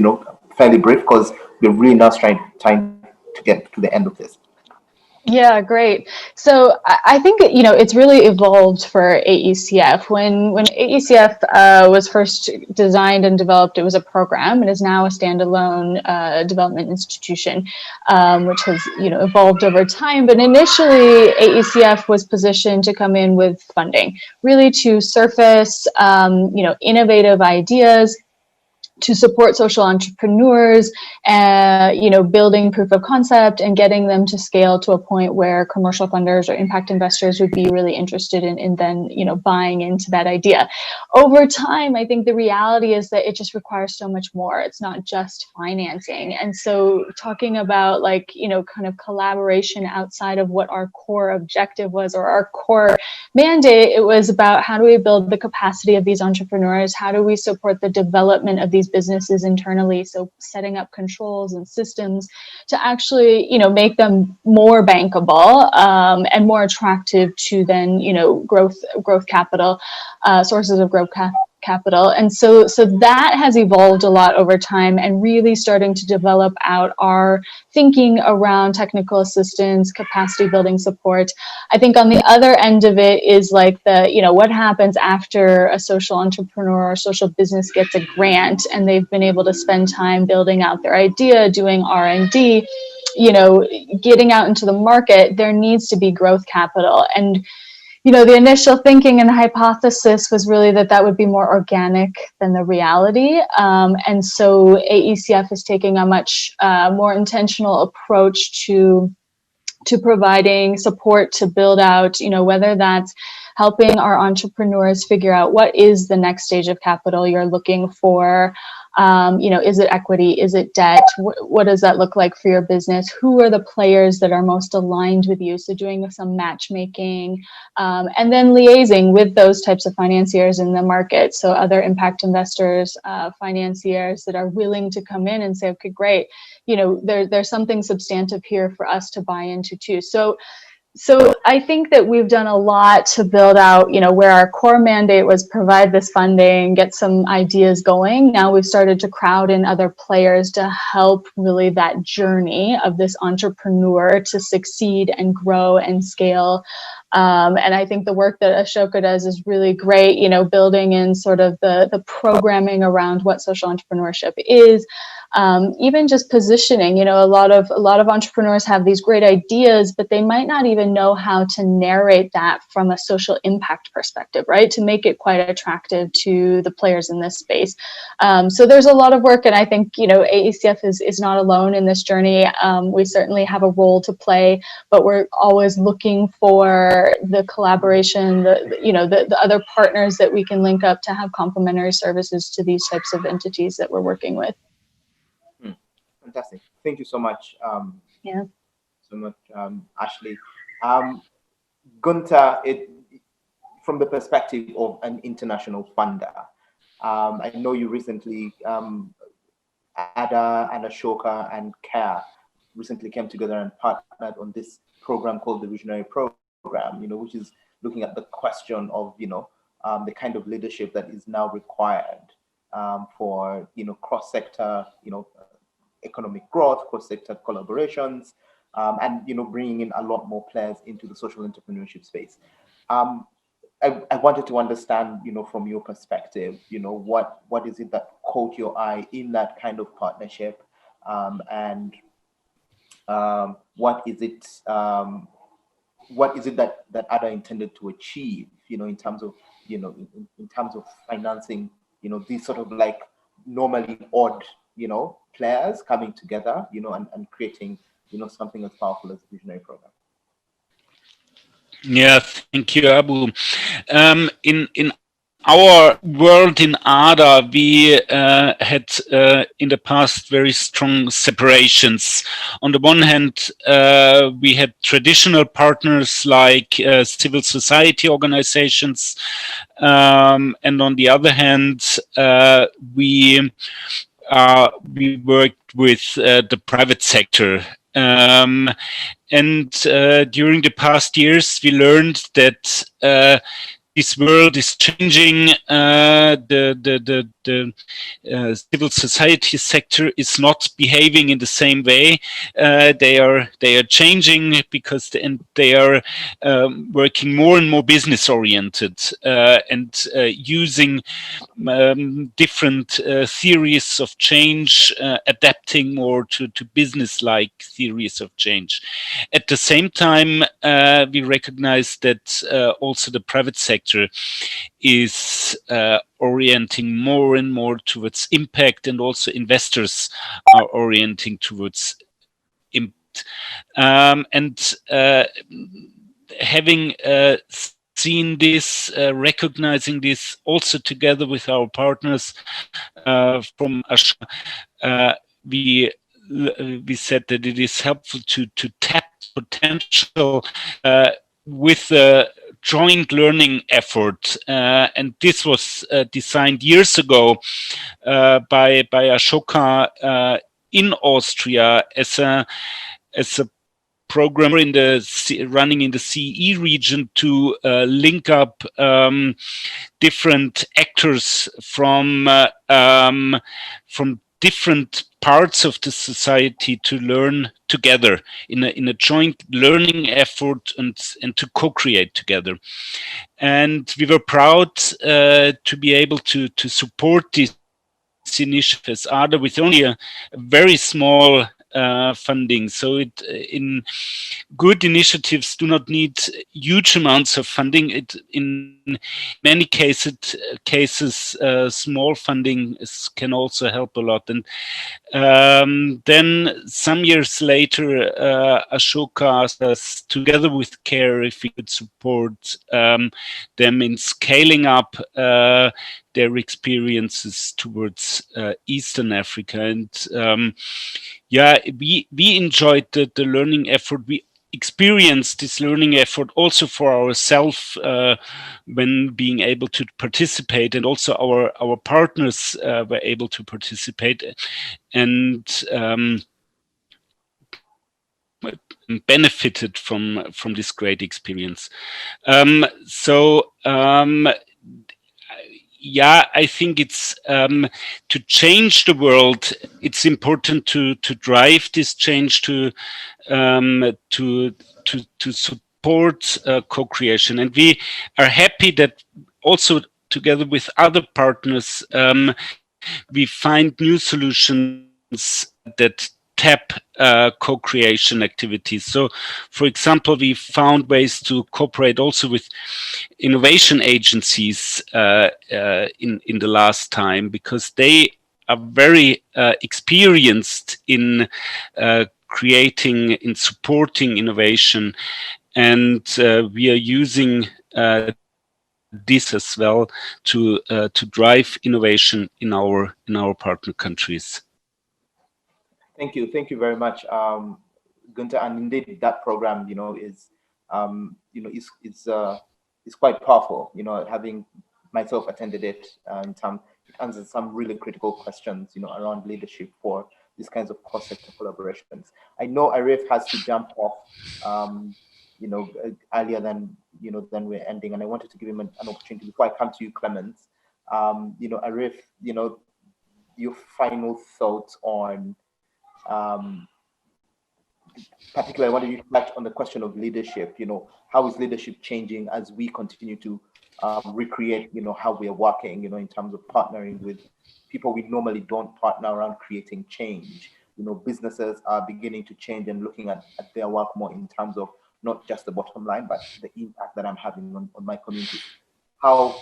fairly brief, because we're really now trying to get to the end of this. Yeah, great. So I think, it's really evolved for AECF. When AECF was first designed and developed, it was a program and is now a standalone development institution, which has, evolved over time. But initially, AECF was positioned to come in with funding, really to surface, innovative ideas, to support social entrepreneurs, building proof of concept and getting them to scale to a point where commercial funders or impact investors would be really interested in then, buying into that idea. Over time, I think the reality is that it just requires so much more. It's not just financing. And so talking about kind of collaboration outside of what our core objective was or our core mandate, it was about how do we build the capacity of these entrepreneurs? How do we support the development of these businesses internally? So setting up controls and systems to actually, make them more bankable and more attractive to then, growth capital, sources of growth capital. And so that has evolved a lot over time and really starting to develop out our thinking around technical assistance, capacity building support. I think on the other end of it is what happens after a social entrepreneur or social business gets a grant and they've been able to spend time building out their idea, doing R&D, getting out into the market. There needs to be growth capital. And the initial thinking and the hypothesis was really that would be more organic than the reality. And so AECF is taking a much more intentional approach to providing support to build out, whether that's helping our entrepreneurs figure out what is the next stage of capital you're looking for, Is it equity? Is it debt? What does that look like for your business? Who are the players that are most aligned with you? So doing some matchmaking, and then liaising with those types of financiers in the market. So other impact investors, financiers that are willing to come in and say, okay, great, there's something substantive here for us to buy into too. So I think that we've done a lot to build out, where our core mandate was provide this funding, get some ideas going. Now we've started to crowd in other players to help really that journey of this entrepreneur to succeed and grow and scale. And I think the work that Ashoka does is really great, building in sort of the programming around what social entrepreneurship is. Even just positioning, a lot of entrepreneurs have these great ideas, but they might not even know how to narrate that from a social impact perspective, right? To make it quite attractive to the players in this space. So there's a lot of work, and I think, AACF is not alone in this journey. We certainly have a role to play, but we're always looking for the collaboration, the other partners that we can link up to have complementary services to these types of entities that we're working with. Fantastic. Thank you so much. Ashley. Gunther, from the perspective of an international funder, I know you recently, Ada and Ashoka and CARE recently came together and partnered on this program called the Visionary Program, which is looking at the question of, the kind of leadership that is now required for, cross-sector, economic growth, cross-sector collaborations, and bringing in a lot more players into the social entrepreneurship space. I wanted to understand, from your perspective, what is it that caught your eye in that kind of partnership, and what is it that ADA intended to achieve, in terms of financing, these sort of like normally odd, players coming together, and creating, something as powerful as a Visionary Program. Yeah, thank you, Abu. In our world in ADA, we had in the past very strong separations. On the one hand, we had traditional partners like civil society organizations, and on the other hand, we worked with the private sector. And during the past years, we learned that this world is changing. The civil society sector is not behaving in the same way. They are changing because they are working more and more business oriented, and using different theories of change, adapting more to business like theories of change. At the same time, we recognize that also the private sector is orienting more and more towards impact, and also investors are orienting towards impact. And having seen this, recognizing this also together with our partners from Ashoka, we said that it is helpful to tap potential with a joint learning effort, and this was designed years ago by Ashoka in Austria as a program running in the CE region to link up different actors from different parts of the society to learn together in a joint learning effort and to co-create together. And we were proud to be able to support this initiative as ADA with only a very small funding. So in good initiatives do not need huge amounts of funding. In many cases, small funding can also help a lot. And then some years later, Ashoka asked us, together with CARE, if we could support them in scaling up their experiences towards Eastern Africa. And yeah, we enjoyed the learning effort. We experienced this learning effort also for ourselves when being able to participate, and also our partners were able to participate and benefited from this great experience. Yeah, I think it's to change the world. It's important to drive this change, to support co-creation, and we are happy that also together with other partners we find new solutions that tap co-creation activities. So, for example, we found ways to cooperate also with innovation agencies in the last time, because they are very experienced in creating, in supporting innovation, and we are using this as well to drive innovation in our partner countries. Thank you very much, Gunther. And indeed, that program, is quite powerful. Having myself attended it, it answers some really critical questions, around leadership for these kinds of cross-sector collaborations. I know Arif has to jump off, earlier than we're ending, and I wanted to give him an opportunity before I come to you, Clemens. Arif, your final thoughts on. Particularly, I wanted you to touch on the question of leadership. How is leadership changing as we continue to recreate, how we are working, in terms of partnering with people we normally don't partner around creating change. Businesses are beginning to change and looking at their work more in terms of not just the bottom line, but the impact that I'm having on my community. How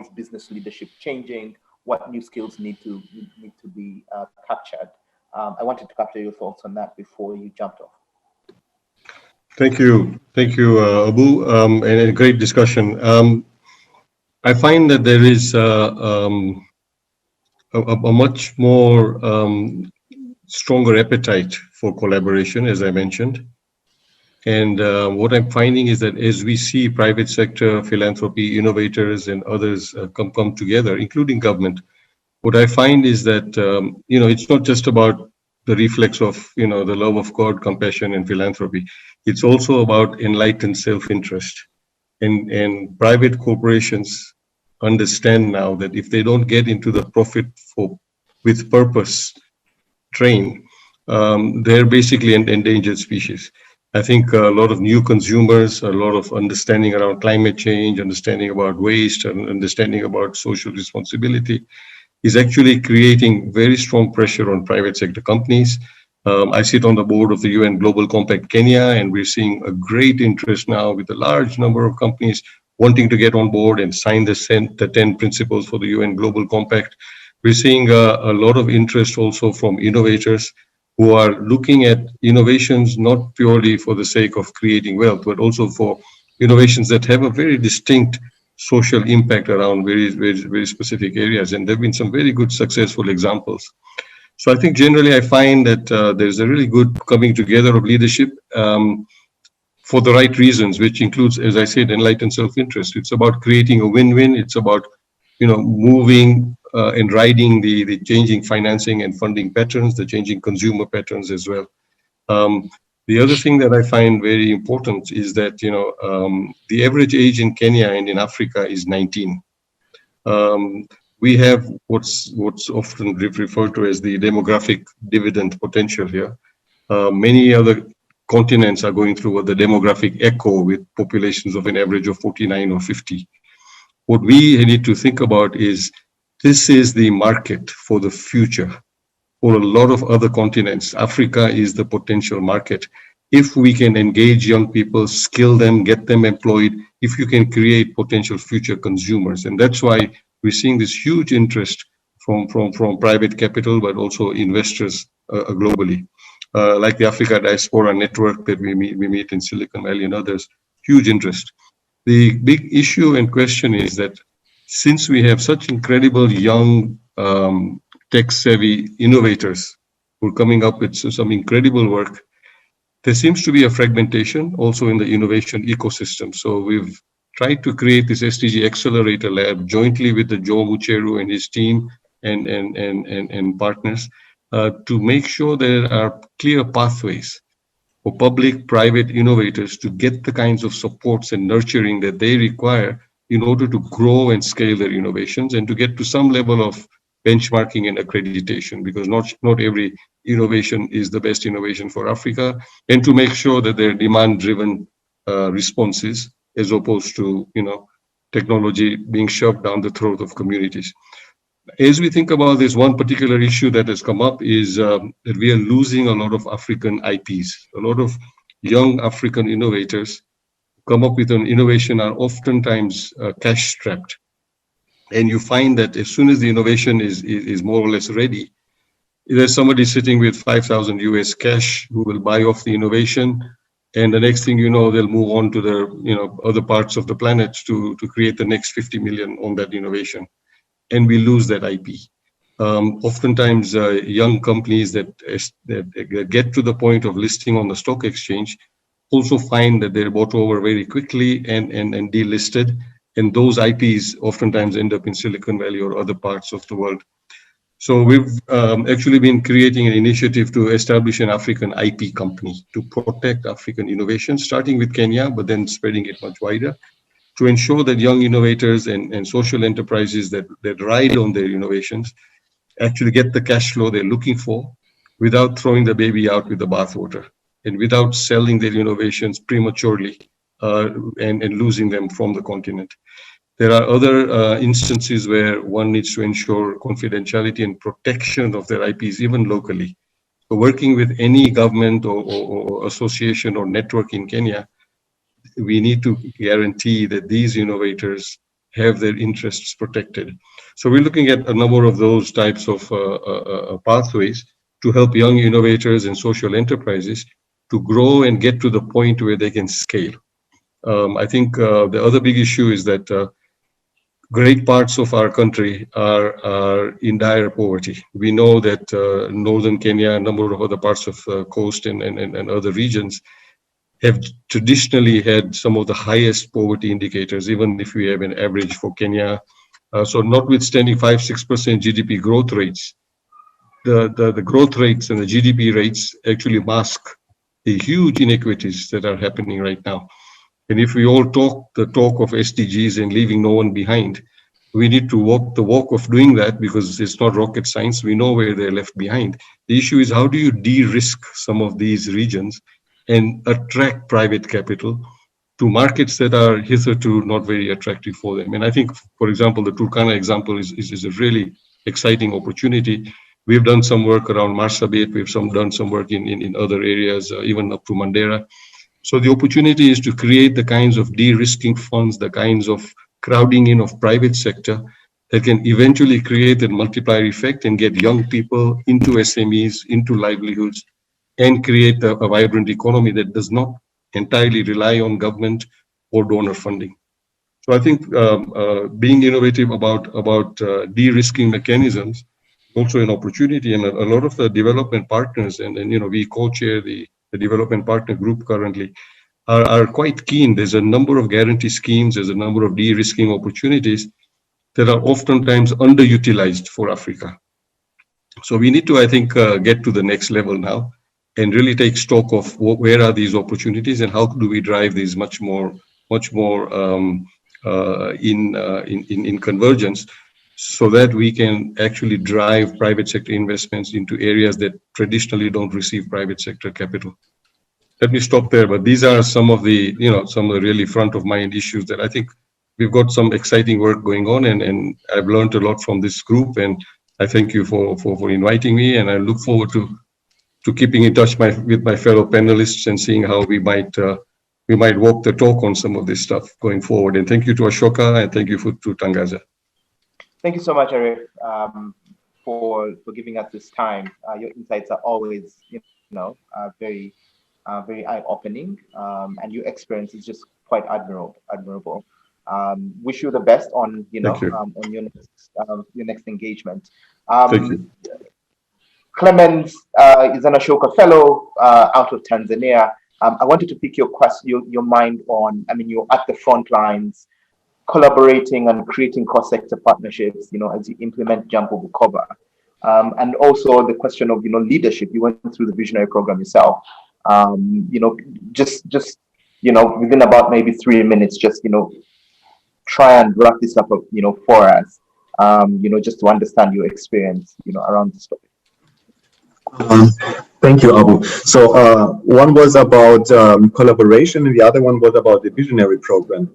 is business leadership changing? What new skills need to be captured? I wanted to capture your thoughts on that before you jumped off. Thank you, Abu, and a great discussion. I find that there is a much more stronger appetite for collaboration, as I mentioned. And what I'm finding is that as we see private sector, philanthropy, innovators, and others come together, including government, what I find is that, it's not just about the reflex of, the love of God, compassion, and philanthropy. It's also about enlightened self-interest. And private corporations understand now that if they don't get into the profit with purpose train, they're basically an endangered species. I think a lot of new consumers, a lot of understanding around climate change, understanding about waste, and understanding about social responsibility is actually creating very strong pressure on private sector companies. I sit on the board of the UN Global Compact Kenya, and we're seeing a great interest now with a large number of companies wanting to get on board and sign the 10 principles for the UN Global Compact. We're seeing a lot of interest also from innovators who are looking at innovations not purely for the sake of creating wealth, but also for innovations that have a very distinct social impact around very specific areas. And there have been some very good successful examples. So I think generally I find that there's a really good coming together of leadership for the right reasons, which includes, as I said, enlightened self-interest. It's about creating a win-win. It's about, moving and riding the changing financing and funding patterns, the changing consumer patterns as well. The other thing that I find very important is that, the average age in Kenya and in Africa is 19. We have what's often referred to as the demographic dividend potential here. Many other continents are going through the demographic echo with populations of an average of 49 or 50. What we need to think about is this is the market for the future. for a lot of other continents. Africa is the potential market. If we can engage young people, skill them, get them employed, if you can create potential future consumers. And that's why we're seeing this huge interest from private capital, but also investors globally. Like the Africa Diaspora Network that we meet in Silicon Valley and others, huge interest. The big issue and question is that since we have such incredible young tech-savvy innovators who are coming up with some incredible work, there seems to be a fragmentation also in the innovation ecosystem. So we've tried to create this SDG Accelerator Lab jointly with the Joe Mucheru and his team and partners to make sure there are clear pathways for public-private innovators to get the kinds of supports and nurturing that they require in order to grow and scale their innovations and to get to some level of benchmarking and accreditation, because not every innovation is the best innovation for Africa, and to make sure that they're demand-driven responses as opposed to technology being shoved down the throat of communities. As we think about this, one particular issue that has come up is that we are losing a lot of African IPs. A lot of young African innovators come up with an innovation are oftentimes cash-strapped. And you find that as soon as the innovation is more or less ready, there's somebody sitting with 5,000 US cash who will buy off the innovation. And the next thing you know, they'll move on to the other parts of the planet to create the next 50 million on that innovation. And we lose that IP. Oftentimes, young companies that get to the point of listing on the stock exchange also find that they're bought over very quickly and delisted. And those IPs oftentimes end up in Silicon Valley or other parts of the world. So we've actually been creating an initiative to establish an African IP company to protect African innovation, starting with Kenya, but then spreading it much wider, to ensure that young innovators and social enterprises that ride on their innovations actually get the cash flow they're looking for without throwing the baby out with the bathwater and without selling their innovations prematurely and losing them from the continent. There are other instances where one needs to ensure confidentiality and protection of their IPs, even locally. So working with any government or association or network in Kenya, we need to guarantee that these innovators have their interests protected. So we're looking at a number of those types of pathways to help young innovators and social enterprises to grow and get to the point where they can scale. I think the other big issue is that great parts of our country are in dire poverty. We know that northern Kenya, a number of other parts of the coast and other regions have traditionally had some of the highest poverty indicators, even if we have an average for Kenya. So notwithstanding 5-6% GDP growth rates, the growth rates and the GDP rates actually mask the huge inequities that are happening right now. And if we all talk the talk of SDGs and leaving no one behind, we need to walk the walk of doing that, because it's not rocket science. We know where they're left behind. The issue is, how do you de-risk some of these regions and attract private capital to markets that are hitherto not very attractive for them? And I think, for example, the Turkana example is a really exciting opportunity. We've done some work around Marsabit. We've done some work in other areas, even up to Mandera. So the opportunity is to create the kinds of de-risking funds, the kinds of crowding in of private sector that can eventually create a multiplier effect and get young people into SMEs, into livelihoods, and create a vibrant economy that does not entirely rely on government or donor funding. So I think being innovative about de-risking mechanisms is also an opportunity, and a lot of the development partners, and we co-chair the development partner group currently, are quite keen. There's a number of guarantee schemes, there's a number of de-risking opportunities that are oftentimes underutilized for Africa. So we need to, I think, get to the next level now and really take stock of where are these opportunities and how do we drive these much more in convergence, so that we can actually drive private sector investments into areas that traditionally don't receive private sector capital. Let me stop there, but these are some of the really front of mind issues that I think we've got some exciting work going on, and I've learned a lot from this group, and I thank you for inviting me, and I look forward to keeping in touch with my fellow panelists and seeing how we might walk the talk on some of this stuff going forward. And thank you to Ashoka, and thank you to Tangaza. Thank you so much, Arif, for giving us this time. Your insights are always, very eye-opening, and your experience is just quite admirable. Wish you the best on on your next engagement. Thank you. Clemens is an Ashoka Fellow out of Tanzania. I wanted to pick your mind on. I mean, you're at the front lines, collaborating and creating cross-sector partnerships. As you implement Jambo Bukoba, and also the question of leadership. You went through the visionary program yourself. Just within about maybe 3 minutes, just try and wrap this up for us. Just to understand your experience around this topic. Thank you, Abu. So one was about collaboration, and the other one was about the visionary program.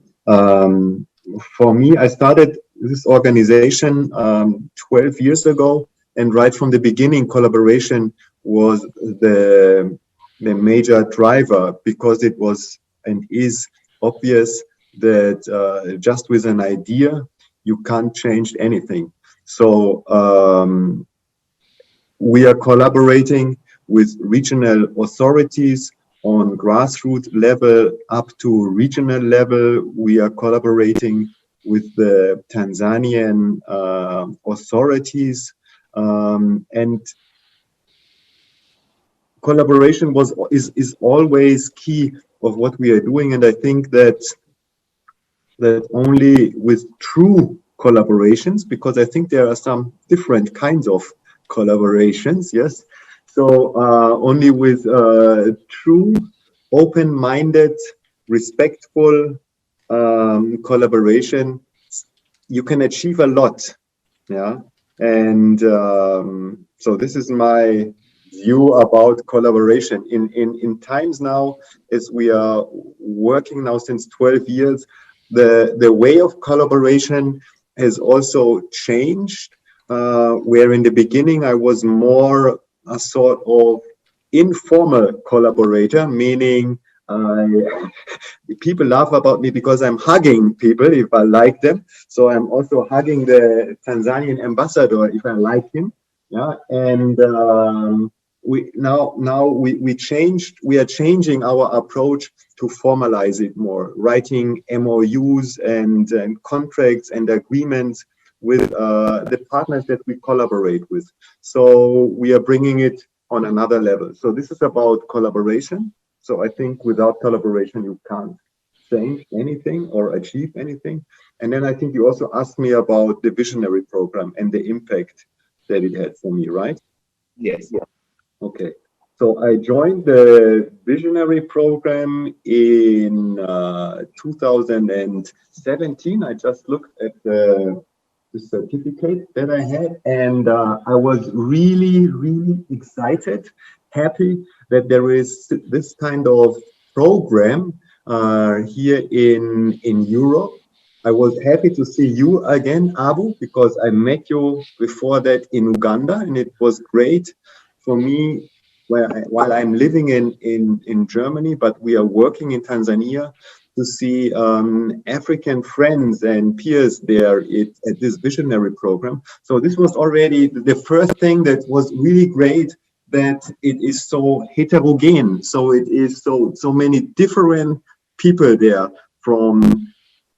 For me, I started this organization 12 years ago, and right from the beginning, collaboration was the major driver, because it was and is obvious that just with an idea, you can't change anything. So we are collaborating with regional authorities on grassroots level up to regional level. We are collaborating with the Tanzanian authorities, and collaboration is always key of what we are doing. And I think that only with true collaborations, because I think there are some different kinds of collaborations, yes. So only with true, open-minded, respectful collaboration, you can achieve a lot. Yeah, and so this is my view about collaboration. In times now, as we are working now since 12 years, the way of collaboration has also changed. Where in the beginning I was more a sort of informal collaborator, meaning people laugh about me because I'm hugging people if I like them. So I'm also hugging the Tanzanian ambassador if I like him. Yeah, and we are changing our approach to formalize it more, writing MOUs and contracts and agreements with the partners that we collaborate with. So we are bringing it on another level. So this is about collaboration. So I think without collaboration, you can't change anything or achieve anything. And then I think you also asked me about the visionary program and the impact that it had for me, right? Yes. Yeah. Okay. So I joined the visionary program in 2017. I just looked at the certificate that I had, and I was really, really excited, happy that there is this kind of program here in Europe. I was happy to see you again, Abu, because I met you before that in Uganda, and it was great for me while I'm living in Germany, but we are working in Tanzania, to see African friends and peers there at this visionary program. So this was already the first thing that was really great, that it is so heterogeneous. So it is so many different people there, from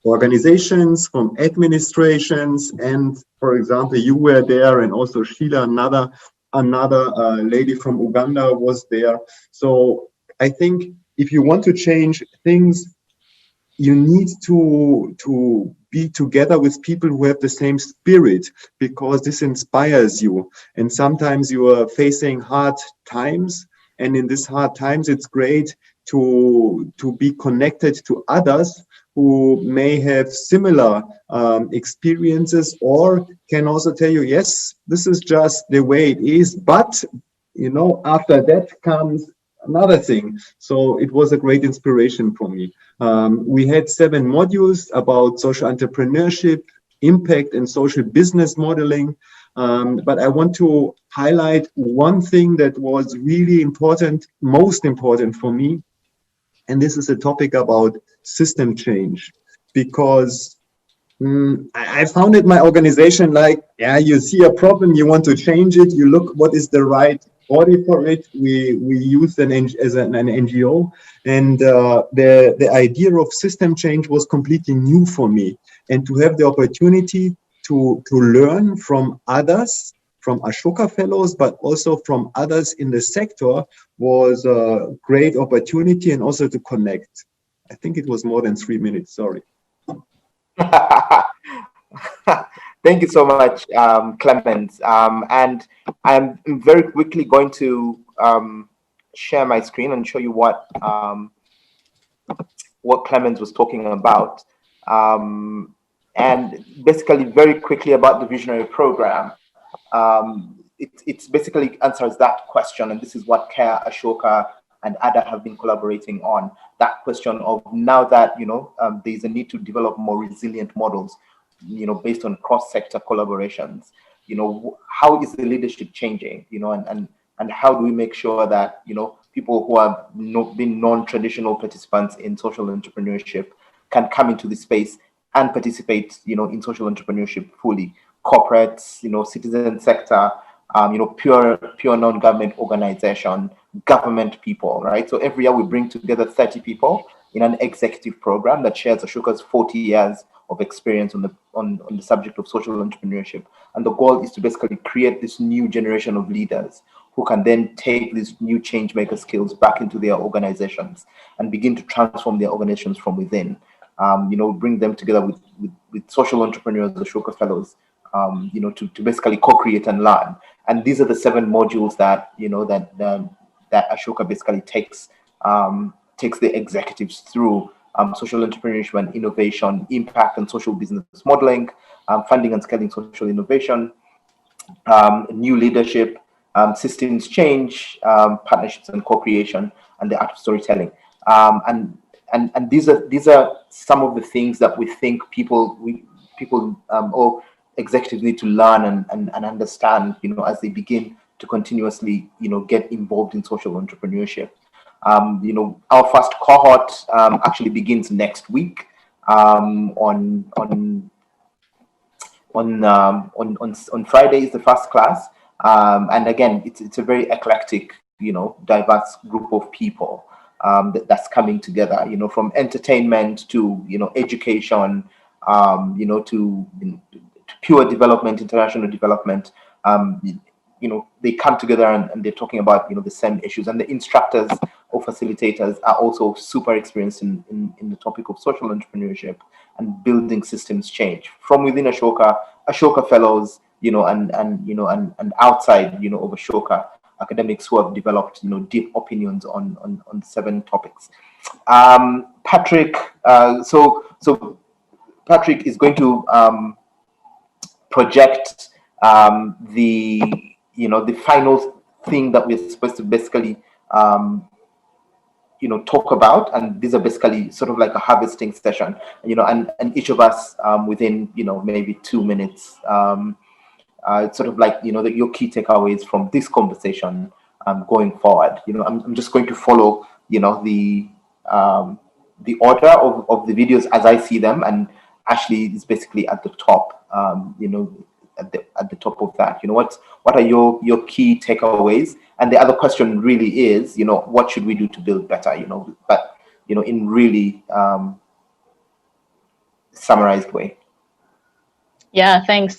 organizations, from administrations, and for example, you were there, and also Sheila, another lady from Uganda was there. So I think if you want to change things, you need to be together with people who have the same spirit, because this inspires you. And sometimes you are facing hard times, and in these hard times, it's great to be connected to others who may have similar experiences, or can also tell you, yes, this is just the way it is, but after that comes another thing. So it was a great inspiration for me. We had 7 modules about social entrepreneurship, impact, and social business modeling. But I want to highlight one thing that was really important, most important for me. And this is a topic about system change, because I found it my organization like, yeah, you see a problem, you want to change it, you look what is the right body for it. We use an NGO, and the idea of system change was completely new for me, and to have the opportunity to learn from others, from Ashoka fellows, but also from others in the sector, was a great opportunity, and also to connect. I think it was more than 3 minutes, sorry. Thank you so much, Clemens. And I'm very quickly going to share my screen and show you what Clemens was talking about. And basically, very quickly about the visionary program. It basically answers that question, and this is what Care, Ashoka, and ADA have been collaborating on. That question of, now that there's a need to develop more resilient models, based on cross-sector collaborations. How is the leadership changing? And how do we make sure that people who have been non-traditional participants in social entrepreneurship can come into the space and participate, in social entrepreneurship fully? Corporates, citizen sector, pure non-government organization, government people, right? So every year we bring together 30 people in an executive program that shares Ashoka's 40 years of experience on the subject of social entrepreneurship. And the goal is to basically create this new generation of leaders who can then take these new change maker skills back into their organizations and begin to transform their organizations from within. Bring them together with social entrepreneurs, Ashoka fellows, to basically co-create and learn. And these are the 7 modules that that Ashoka basically takes the executives through: social entrepreneurship and innovation, impact and social business modeling, funding and scaling social innovation, new leadership, systems change, partnerships and co-creation, and the art of storytelling. And these are some of the things that we think people or executives need to learn and understand, as they begin to continuously, get involved in social entrepreneurship. Our first cohort actually begins next week on Friday is the first class, and again, it's a very eclectic, diverse group of people that's coming together, from entertainment to education, to pure development, international development. They come together and they're talking about the same issues, and the instructors or facilitators are also super experienced in the topic of social entrepreneurship and building systems change from within Ashoka fellows, and outside, of Ashoka academics who have developed deep opinions on 7 topics. Patrick, so Patrick is going to project the final thing that we're supposed to basically talk about, and these are basically sort of like a harvesting session, and each of us within maybe 2 minutes, it's sort of like your key takeaways from this conversation going forward. I'm just going to follow the order of the videos as I see them, and Ashley is basically at the top, at the top of that. What are your key takeaways? And the other question really is, what should we do to build better? But in really summarized way. Yeah, thanks.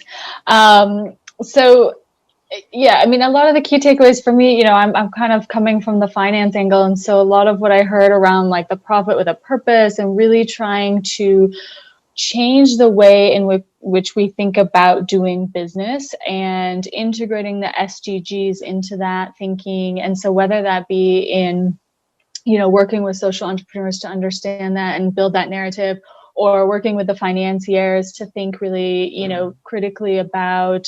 So yeah, I mean, a lot of the key takeaways for me, I'm kind of coming from the finance angle, and so a lot of what I heard around like the profit with a purpose and really trying to change the way in which we think about doing business and integrating the SDGs into that thinking. And so whether that be in, working with social entrepreneurs to understand that and build that narrative, or working with the financiers to think really, critically about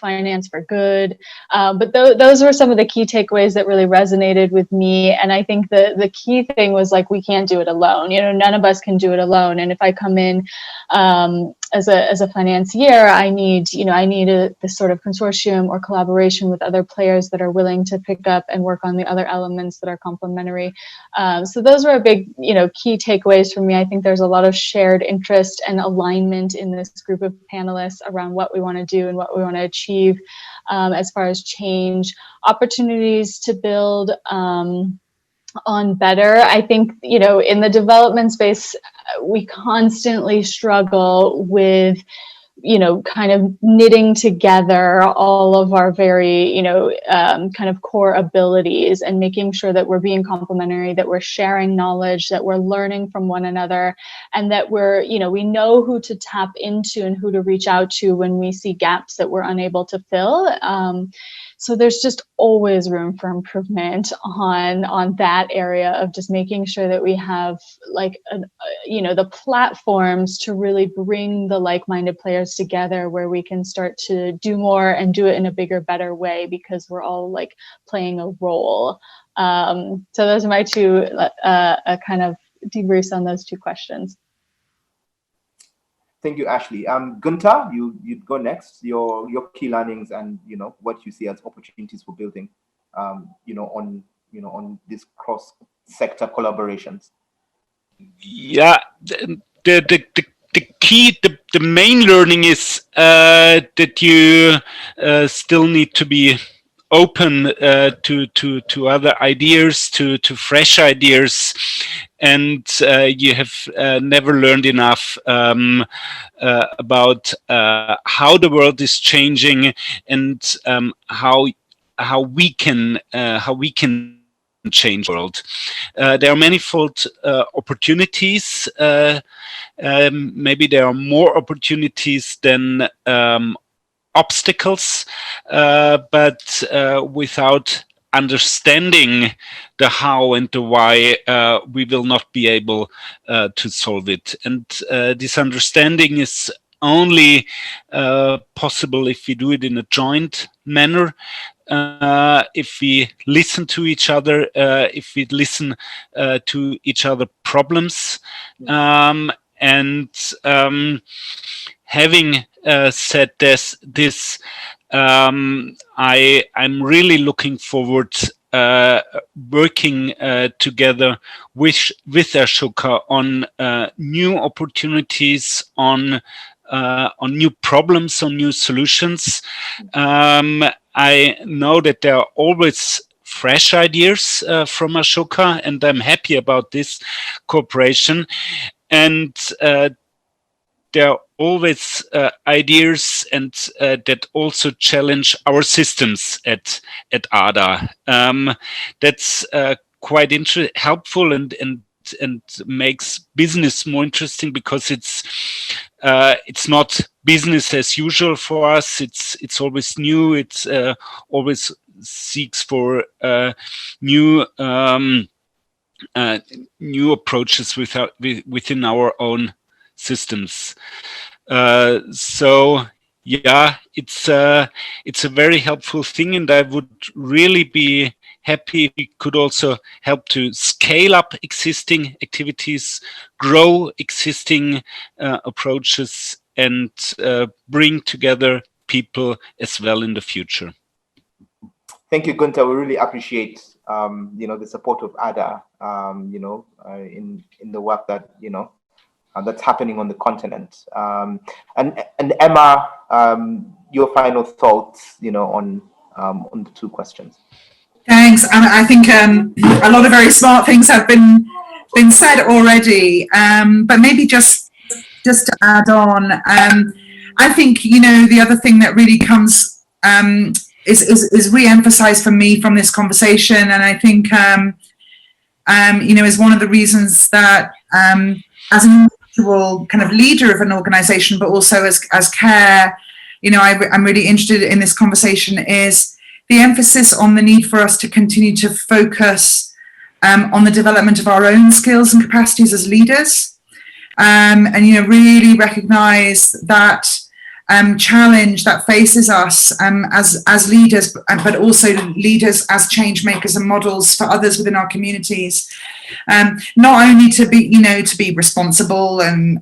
finance for good. But those were some of the key takeaways that really resonated with me. And I think the key thing was like, we can't do it alone. None of us can do it alone. And if I come in as a financier, I need this sort of consortium or collaboration with other players that are willing to pick up and work on the other elements that are complementary. So those were a big, key takeaways for me. I think there's a lot of shared interest and alignment in this group of panelists around what we want to do and what we want to achieve as far as change, opportunities to build on better. I think, in the development space, we constantly struggle with, kind of knitting together all of our very, kind of core abilities and making sure that we're being complementary, that we're sharing knowledge, that we're learning from one another, and that we're, we know who to tap into and who to reach out to when we see gaps that we're unable to fill. So there's just always room for improvement on that area of just making sure that we have the platforms to really bring the like-minded players together, where we can start to do more and do it in a bigger, better way, because we're all like playing a role. So those are my two kind of debriefs on those two questions. Thank you, Ashley. Gunther, you'd go next. Your key learnings and what you see as opportunities for building, on these cross-sector collaborations. Yeah, the key, the main learning is that you still need to be open to other ideas, to fresh ideas, and you have never learned enough about how the world is changing and how we can change the world. There are manifold opportunities. Maybe there are more opportunities than obstacles, but without understanding the how and the why, we will not be able to solve it. And this understanding is only possible if we do it in a joint manner, if we listen to each other, if we listen to each other's problems, and having said this, I'm really looking forward working together with Ashoka on new opportunities, on new problems, on new solutions. I know that there are always fresh ideas from Ashoka, and I'm happy about this cooperation. And there are always ideas and that also challenge our systems at ADA. That's quite helpful and makes business more interesting, because it's not business as usual for us. It's always new. It's always seeks for new approaches within our own systems. So yeah, it's a very helpful thing, and I would really be happy if we could also help to scale up existing activities, grow existing approaches, and bring together people as well in the future. Thank you, Gunther. We really appreciate the support of ADA in the work that that's happening on the continent. And Emma, your final thoughts on the two questions. Thanks. And I think a lot of very smart things have been said already, but maybe just to add on, I think the other thing that really comes is re-emphasized for me from this conversation, and I think is one of the reasons that as an individual kind of leader of an organization, but also as CARE, I'm really interested in this conversation, is the emphasis on the need for us to continue to focus on the development of our own skills and capacities as leaders, and really recognize that challenge that faces us as leaders, but also leaders as change makers and models for others within our communities. Not only to be responsible and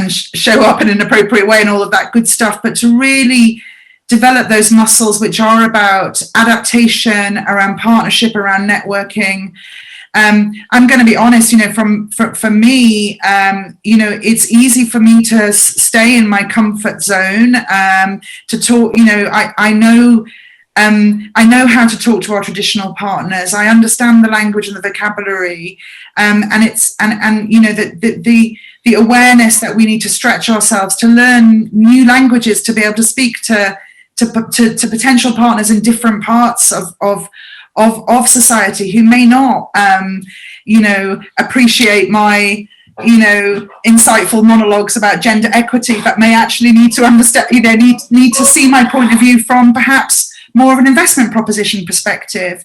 show up in an appropriate way and all of that good stuff, but to really develop those muscles which are about adaptation, around partnership, around networking. I'm going to be honest, for me, it's easy for me to stay in my comfort zone, to talk, I know how to talk to our traditional partners. I understand the language and the vocabulary, and the awareness that we need to stretch ourselves to learn new languages to be able to speak to potential partners in different parts of society who may not, appreciate my, insightful monologues about gender equity, but may actually need to understand, need to see my point of view from perhaps more of an investment proposition perspective,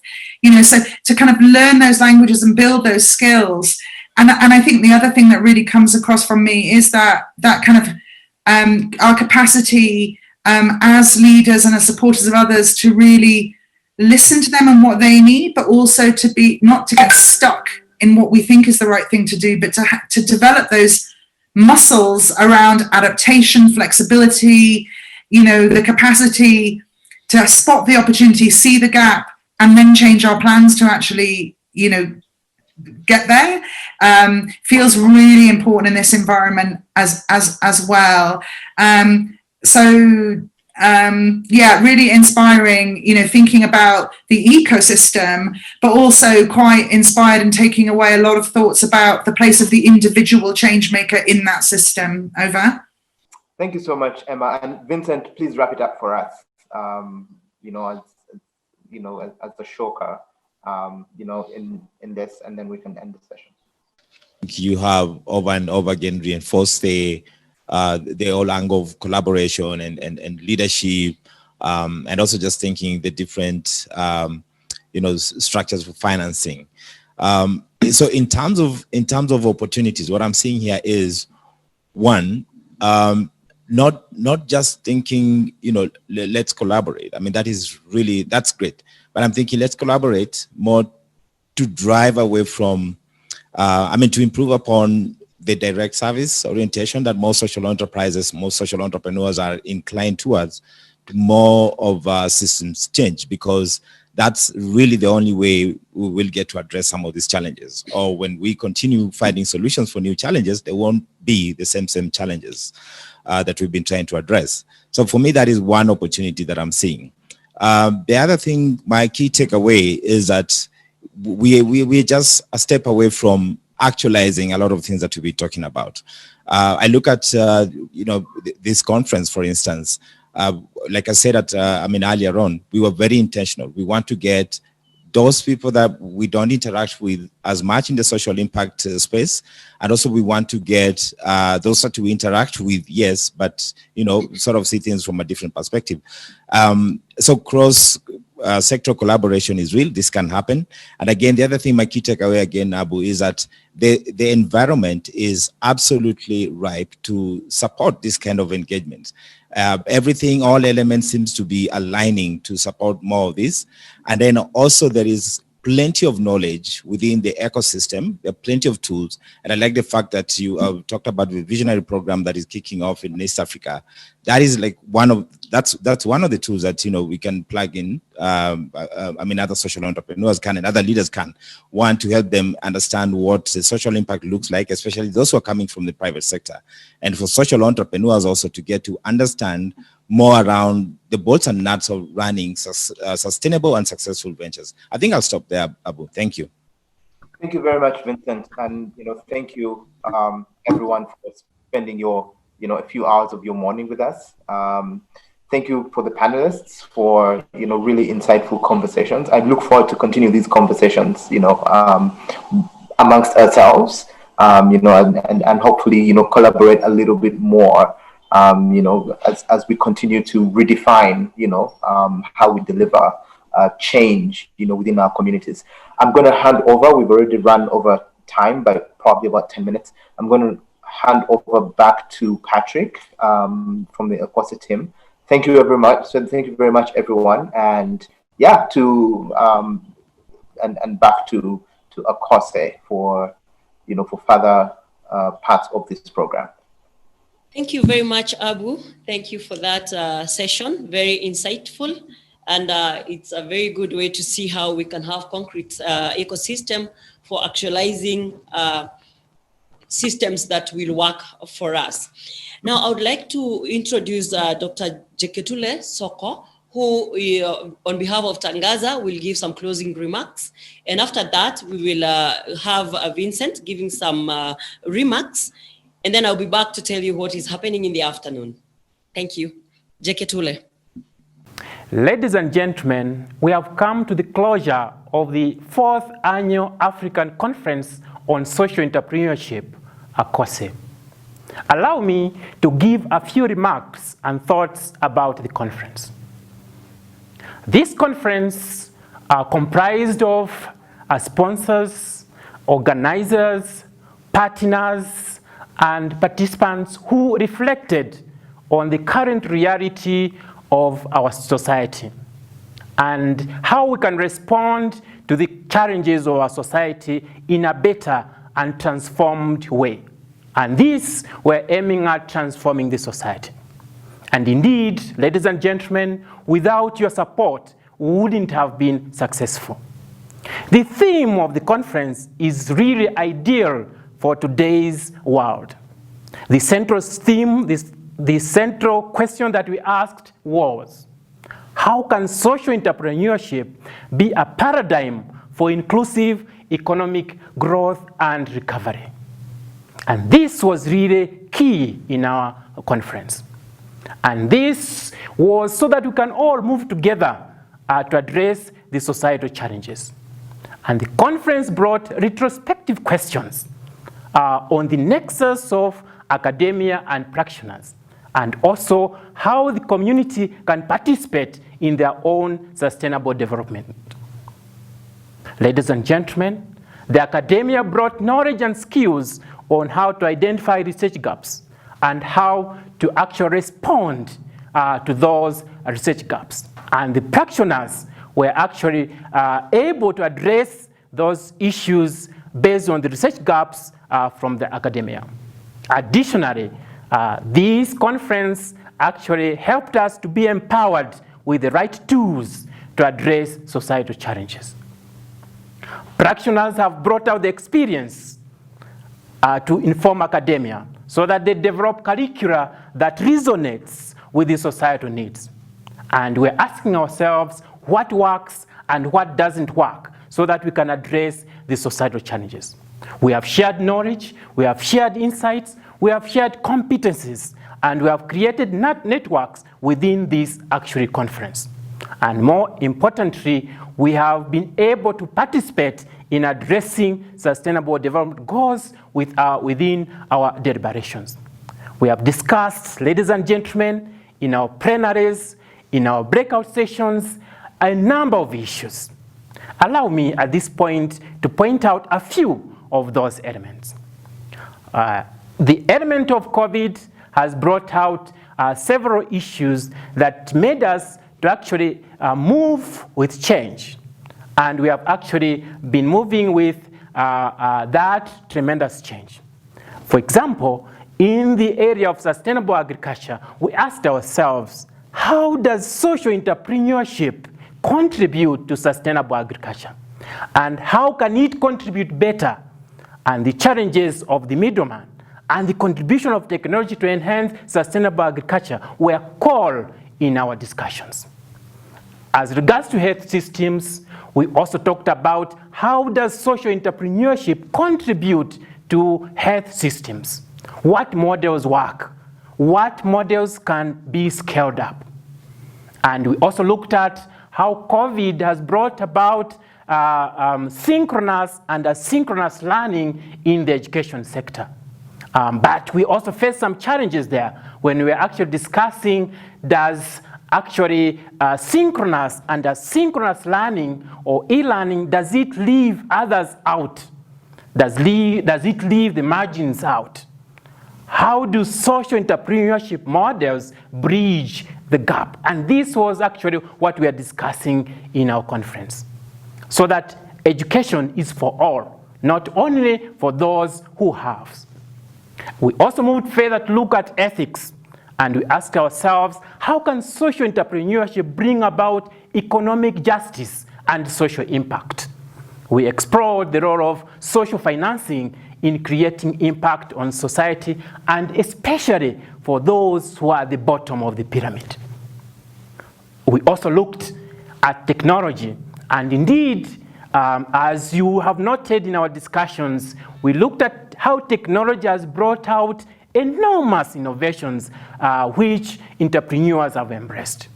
so to kind of learn those languages and build those skills. And I think the other thing that really comes across from me is that kind of our capacity as leaders and as supporters of others to really listen to them and what they need, but also not to get stuck in what we think is the right thing to do, but to develop those muscles around adaptation, flexibility, the capacity to spot the opportunity, see the gap, and then change our plans to actually, get there, feels really important in this environment as well. Really inspiring, thinking about the ecosystem, but also quite inspired and taking away a lot of thoughts about the place of the individual change maker in that system. Over. Thank you so much, Emma. And Vincent, please wrap it up for us. As the shoka, in this, and then we can end the session. You have over and over again reinforced the whole angle of collaboration and leadership, and also just thinking the different structures for financing. So in terms of opportunities, what I'm seeing here is one, not just thinking, let's collaborate. I mean, that's great. But I'm thinking let's collaborate more to drive away from, to improve upon the direct service orientation that most social enterprises, most social entrepreneurs are inclined towards, to more of systems change, because that's really the only way we will get to address some of these challenges. Or when we continue finding solutions for new challenges, they won't be the same challenges that we've been trying to address. So for me, that is one opportunity that I'm seeing. The other thing, my key takeaway is that we're just a step away from actualizing a lot of things that we'll be talking about. I look at, this conference, for instance, like I said earlier on, we were very intentional. We want to get those people that we don't interact with as much in the social impact space. And also we want to get those that we interact with, yes, but, sort of see things from a different perspective. So cross sector collaboration is real. This can happen. And again, the other thing, my key takeaway again, Abu, is that the environment is absolutely ripe to support this kind of engagement. Everything, all elements seems to be aligning to support more of this. And then also there is plenty of knowledge within the ecosystem. There are plenty of tools. And I like the fact that you talked about the visionary program that is kicking off in East Africa. That is like that's one of the tools that, we can plug in. Other social entrepreneurs can and other leaders can want to help them understand what the social impact looks like, especially those who are coming from the private sector. And for social entrepreneurs also to get to understand more around the bolts and nuts of running sustainable and successful ventures. I think I'll stop there, Abu. Thank you. Thank you very much, Vincent. And, thank you, everyone, for spending a few hours of your morning with us. Thank you for the panelists for, really insightful conversations. I look forward to continue these conversations, amongst ourselves, and hopefully, collaborate a little bit more, as we continue to redefine, how we deliver change, within our communities. I'm going to hand over. We've already run over time by probably about 10 minutes. I'm going to hand over back to Patrick from the AACOSE team. Thank you very much. So thank you very much, everyone, and yeah, and back to AACOSE for for further parts of this program. Thank you very much, Abu. Thank you for that session. Very insightful. And it's a very good way to see how we can have concrete ecosystem for actualizing systems that will work for us. Now, I would like to introduce Dr. Jeketule Soko, who on behalf of Tangaza will give some closing remarks. And after that, we will have Vincent giving some remarks. And then I'll be back to tell you what is happening in the afternoon. Thank you. Jeketule. Ladies and gentlemen, we have come to the closure of the 4th Annual African Conference on Social Entrepreneurship, AACOSE. Allow me to give a few remarks and thoughts about the conference. This conference comprised of sponsors, organizers, partners, and participants who reflected on the current reality of our society and how we can respond to the challenges of our society in a better and transformed way. And this, we're aiming at transforming the society. And indeed, ladies and gentlemen, without your support, we wouldn't have been successful. The theme of the conference is really ideal for today's world. The central theme, the central question that we asked was, how can social entrepreneurship be a paradigm for inclusive economic growth and recovery? And this was really key in our conference. And this was so that we can all move together to address the societal challenges. And the conference brought retrospective questions on the nexus of academia and practitioners, and also how the community can participate in their own sustainable development. Ladies and gentlemen, the academia brought knowledge and skills on how to identify research gaps and how to actually respond to those research gaps. And the practitioners were actually able to address those issues based on the research gaps from the academia. Additionally, this conference actually helped us to be empowered with the right tools to address societal challenges. Practitioners have brought out the experience to inform academia so that they develop curricula that resonates with the societal needs. And we're asking ourselves what works and what doesn't work so that we can address the societal challenges. We have shared knowledge, we have shared insights, we have shared competencies, and we have created networks within this actually conference. And more importantly, we have been able to participate in addressing sustainable development goals within our deliberations. We have discussed, ladies and gentlemen, in our plenaries, in our breakout sessions, a number of issues. Allow me at this point to point out a few of those elements. The element of COVID has brought out several issues that made us to actually move with change. And we have actually been moving with that tremendous change. For example, in the area of sustainable agriculture, we asked ourselves, how does social entrepreneurship contribute to sustainable agriculture? And how can it contribute better? And the challenges of the middleman and the contribution of technology to enhance sustainable agriculture were core in our discussions. As regards to health systems, we also talked about how does social entrepreneurship contribute to health systems? What models work? What models can be scaled up? And we also looked at how COVID has brought about synchronous and asynchronous learning in the education sector. But we also faced some challenges there when we were actually discussing does actually synchronous and asynchronous learning or e-learning, does it leave others out? Does it leave the margins out? How do social entrepreneurship models bridge the gap? And this was actually what we are discussing in our conference. So that education is for all, not only for those who have. We also moved further to look at ethics, and we asked ourselves, how can social entrepreneurship bring about economic justice and social impact? We explored the role of social financing in creating impact on society, and especially for those who are at the bottom of the pyramid. We also looked at technology, and indeed, as you have noted in our discussions, we looked at how technology has brought out enormous innovations which entrepreneurs have embraced.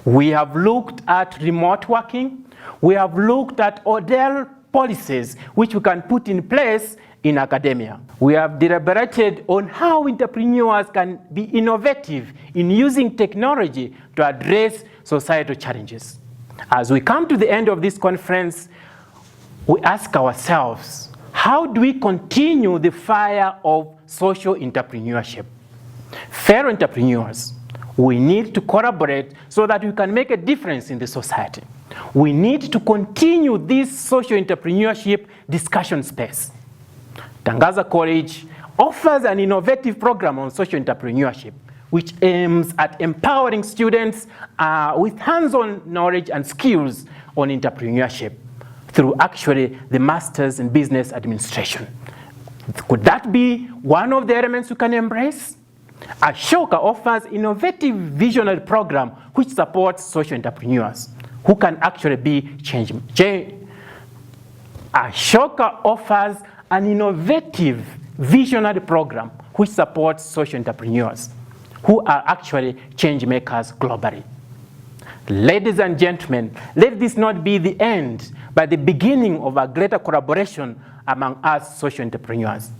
We have looked at remote working. We have looked at other policies which we can put in place in academia. We have deliberated on how entrepreneurs can be innovative in using technology to address societal challenges. As we come to the end of this conference, we ask ourselves, how do we continue the fire of social entrepreneurship? Fellow entrepreneurs, we need to collaborate so that we can make a difference in the society. We need to continue this social entrepreneurship discussion space. Tangaza College offers an innovative program on social entrepreneurship, which aims at empowering students with hands-on knowledge and skills on entrepreneurship through actually the Masters in Business Administration. Could that be one of the elements we can embrace? AACOSE offers innovative visionary program which supports social entrepreneurs who can actually be change. AACOSE offers an innovative visionary program which supports social entrepreneurs who are actually change makers globally. Ladies and gentlemen, let this not be the end, but the beginning of a greater collaboration among us social entrepreneurs.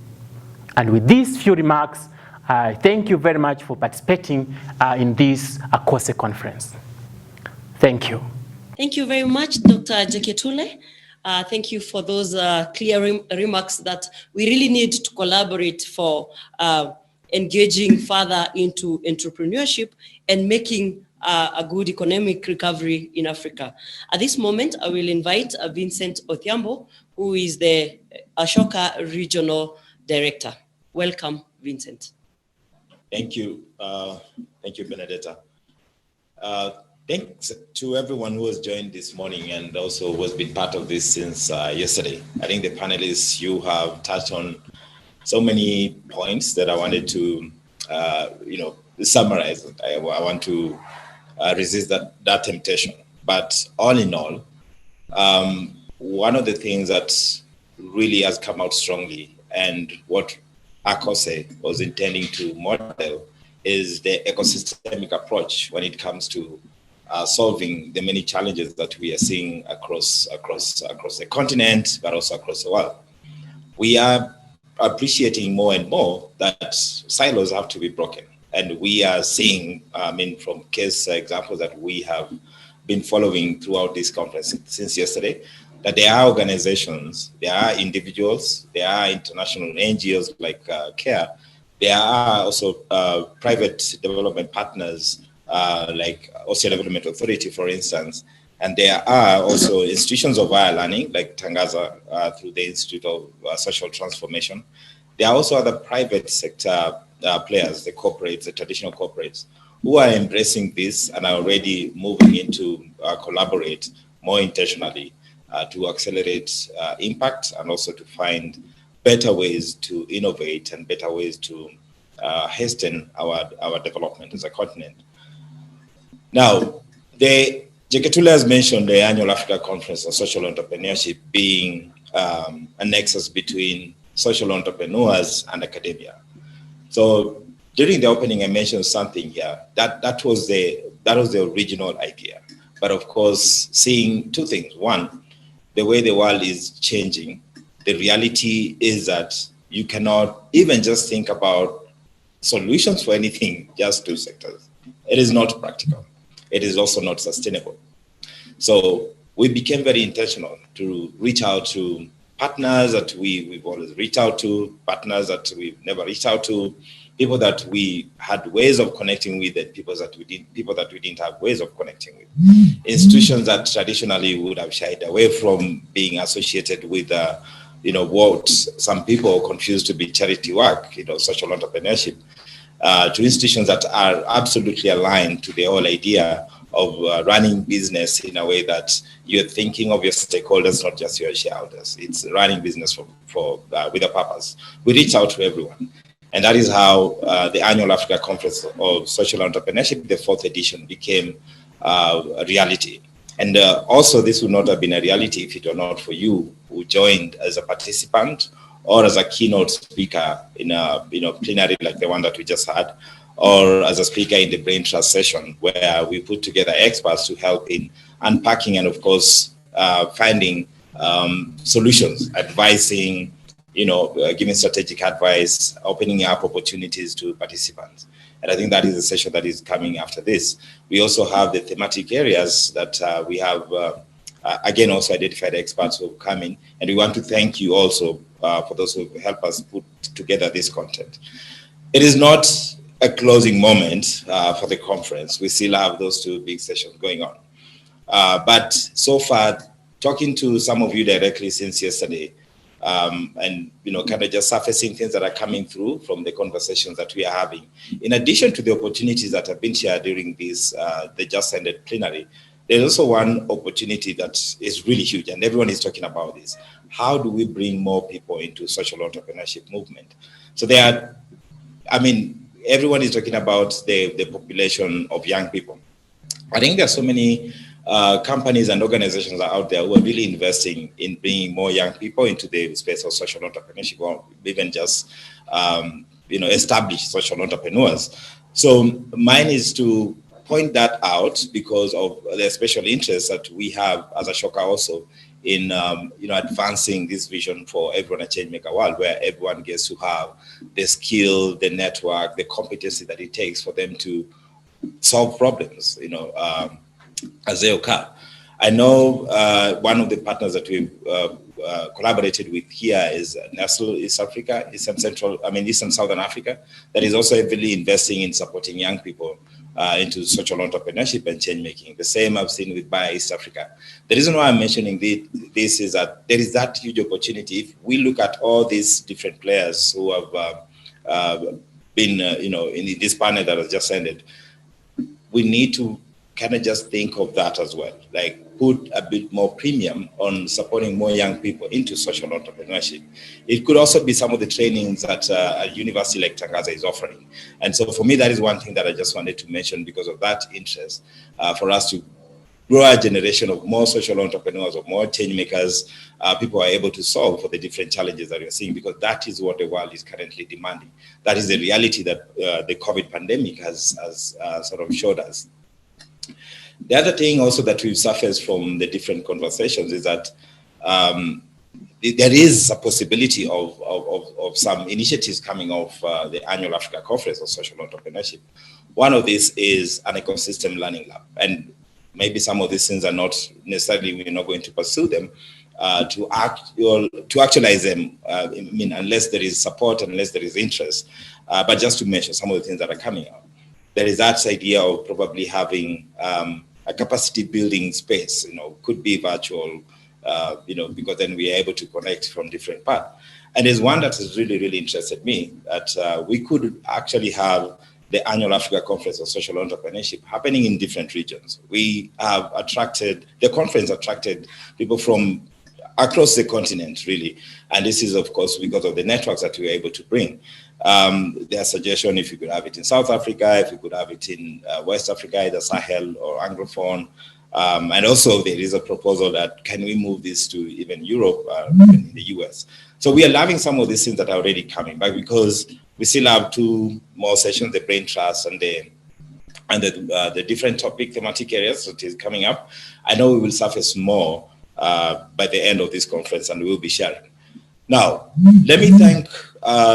And with these few remarks, I thank you very much for participating in this AACOSE conference. Thank you. Thank you very much, Dr. Jeketule. Thank you for those clear remarks that we really need to collaborate for engaging further into entrepreneurship and making a good economic recovery in Africa. At this moment, I will invite Vincent Othiambo, who is the AACOSE Regional Director. Welcome, Vincent. Thank you. Thank you, Benedetta. Thanks to everyone who has joined this morning and also who has been part of this since yesterday. I think the panelists, you have touched on so many points that I wanted to, summarize. I want to resist that temptation. But all in all, one of the things that really has come out strongly and what AACOSE was intending to model is the ecosystemic approach when it comes to solving the many challenges that we are seeing across the continent, but also across the world. We are appreciating more and more that silos have to be broken. And we are seeing, from case examples that we have been following throughout this conference since yesterday, that there are organizations, there are individuals, there are international NGOs like CARE, there are also private development partners like Ocean Development Authority, for instance, and there are also institutions of higher learning like Tangaza through the Institute of Social Transformation. There are also other private sector players, the corporates, the traditional corporates, who are embracing this and are already moving into collaborate more intentionally to accelerate impact and also to find better ways to innovate and better ways to hasten our development as a continent. Now, Jeketule has mentioned the annual Africa Conference on Social Entrepreneurship being a nexus between social entrepreneurs and academia. So during the opening, I mentioned something here that was the original idea. But of course, seeing two things. One, the way the world is changing, the reality is that you cannot even just think about solutions for anything, just two sectors. It is not practical. It is also not sustainable. So we became very intentional to reach out to partners that we've always reached out to, partners that we've never reached out to, people that we had ways of connecting with and people that we didn't have ways of connecting with. Institutions that traditionally would have shied away from being associated with what some people confuse to be charity work, social entrepreneurship, to institutions that are absolutely aligned to the whole idea of running business in a way that you're thinking of your stakeholders, not just your shareholders. It's running business with a purpose. We reach out to everyone. And that is how the annual Africa Conference of Social Entrepreneurship, the 4th edition, became a reality. And also, this would not have been a reality if it were not for you who joined as a participant or as a keynote speaker in a plenary like the one that we just had, or as a speaker in the Brain Trust session, where we put together experts to help in unpacking and, of course, finding solutions, advising, giving strategic advice, opening up opportunities to participants. And I think that is the session that is coming after this. We also have the thematic areas that we have, again, also identified experts who have come in. And we want to thank you also for those who help us put together this content. It is not a closing moment for the conference. We still have those 2 big sessions going on. But so far, talking to some of you directly since yesterday, and kind of just surfacing things that are coming through from the conversations that we are having. In addition to the opportunities that have been shared during this, the just ended plenary, there's also one opportunity that is really huge, and everyone is talking about this. How do we bring more people into social entrepreneurship movement? So everyone is talking about the population of young people. I think there are so many companies and organizations are out there who are really investing in bringing more young people into the space of social entrepreneurship, or even just, established social entrepreneurs. So mine is to point that out because of the special interest that we have as Ashoka also in, advancing this vision for everyone at Changemaker World, where everyone gets to have the skill, the network, the competency that it takes for them to solve problems, as they occur. I know one of the partners that we've collaborated with here is Nestle East Africa, Eastern Southern Africa, that is also heavily investing in supporting young people into social entrepreneurship and change making. The same I've seen with Bayer East Africa. The reason why I'm mentioning this is that there is that huge opportunity. If we look at all these different players who have been, in this panel that has just ended, we need to kind of just think of that as well, like put a bit more premium on supporting more young people into social entrepreneurship. It could also be some of the trainings that a university like Tangaza is offering. And so for me, that is one thing that I just wanted to mention because of that interest for us to grow a generation of more social entrepreneurs, of more change makers, people are able to solve for the different challenges that we're seeing, because that is what the world is currently demanding. That is the reality that the COVID pandemic has sort of showed us. The other thing also that we've surfaced from the different conversations is that there is a possibility of some initiatives coming off the annual Africa Conference of Social Entrepreneurship. One of these is an ecosystem learning lab. And maybe some of these things are not necessarily, we're not going to pursue them to actualize them, unless there is support, unless there is interest, but just to mention some of the things that are coming out. There is that idea of probably having a capacity building space, could be virtual, because then we are able to connect from different parts. And there's one that has really, really interested me, that we could actually have the annual Africa Conference of Social Entrepreneurship happening in different regions. We have the conference attracted people from across the continent, really. And this is, of course, because of the networks that we were able to bring. Their suggestion, if you could have it in South Africa, if you could have it in West Africa, either Sahel or Anglophone. And also there is a proposal that can we move this to even Europe, in the US. So we are loving some of these things that are already coming back, because we still have 2 more sessions, the Brain Trust and the different thematic areas that is coming up. I know we will surface more by the end of this conference, and we will be sharing. Now, let me thank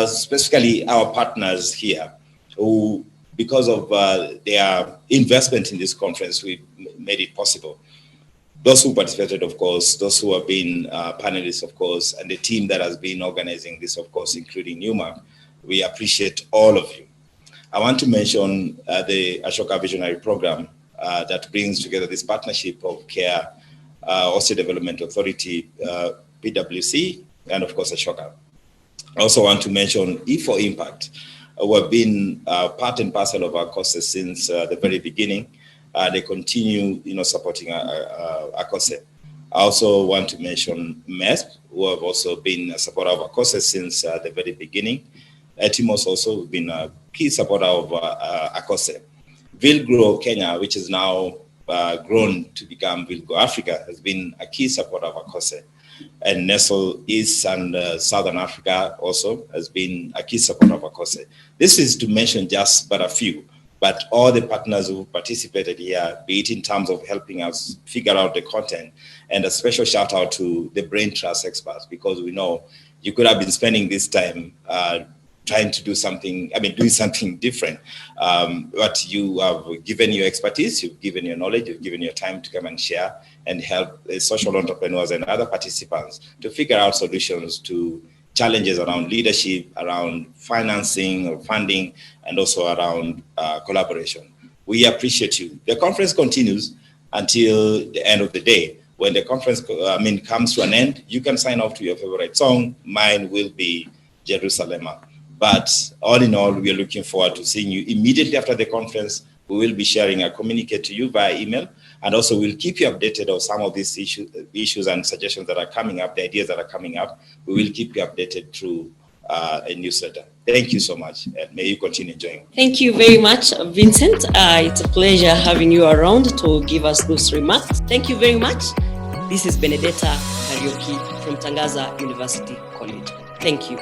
specifically our partners here who, because of their investment in this conference, we made it possible. Those who participated, of course, those who have been panelists, of course, and the team that has been organizing this, of course, including Newmark. We appreciate all of you. I want to mention the Ashoka Visionary Program that brings together this partnership of CARE, Austrian Development Authority, PwC, and of course Ashoka. I also want to mention E4 Impact, who have been part and parcel of AACOSE since the very beginning. They continue, supporting AACOSE. I also want to mention MESP, who have also been a supporter of AACOSE since the very beginning. Timos also been a key supporter of AACOSE. Vilgro Kenya, which is now grown to become Vilgro Africa, has been a key supporter of AACOSE. And Nestle East and Southern Africa also has been a key supporter of AACOSE. This is to mention just but a few, but all the partners who participated here, be it in terms of helping us figure out the content, and a special shout out to the brain trust experts, because we know you could have been spending this time trying to do something, doing something different. But you have given your expertise, you've given your knowledge, you've given your time to come and share and help social entrepreneurs and other participants to figure out solutions to challenges around leadership, around financing or funding, and also around collaboration. We appreciate you. The conference continues until the end of the day. When the conference comes to an end, you can sign off to your favorite song. Mine will be Jerusalem. But all in all, we are looking forward to seeing you immediately after the conference. We will be sharing a communique to you via email, and also we'll keep you updated on some of these issues and suggestions that are coming up, the ideas that are coming up. We will keep you updated through a newsletter. Thank you so much, and may you continue enjoying. Thank you very much, Vincent. It's a pleasure having you around to give us those remarks. Thank you very much. This is Benedetta Karaoke from Tangaza University College. Thank you.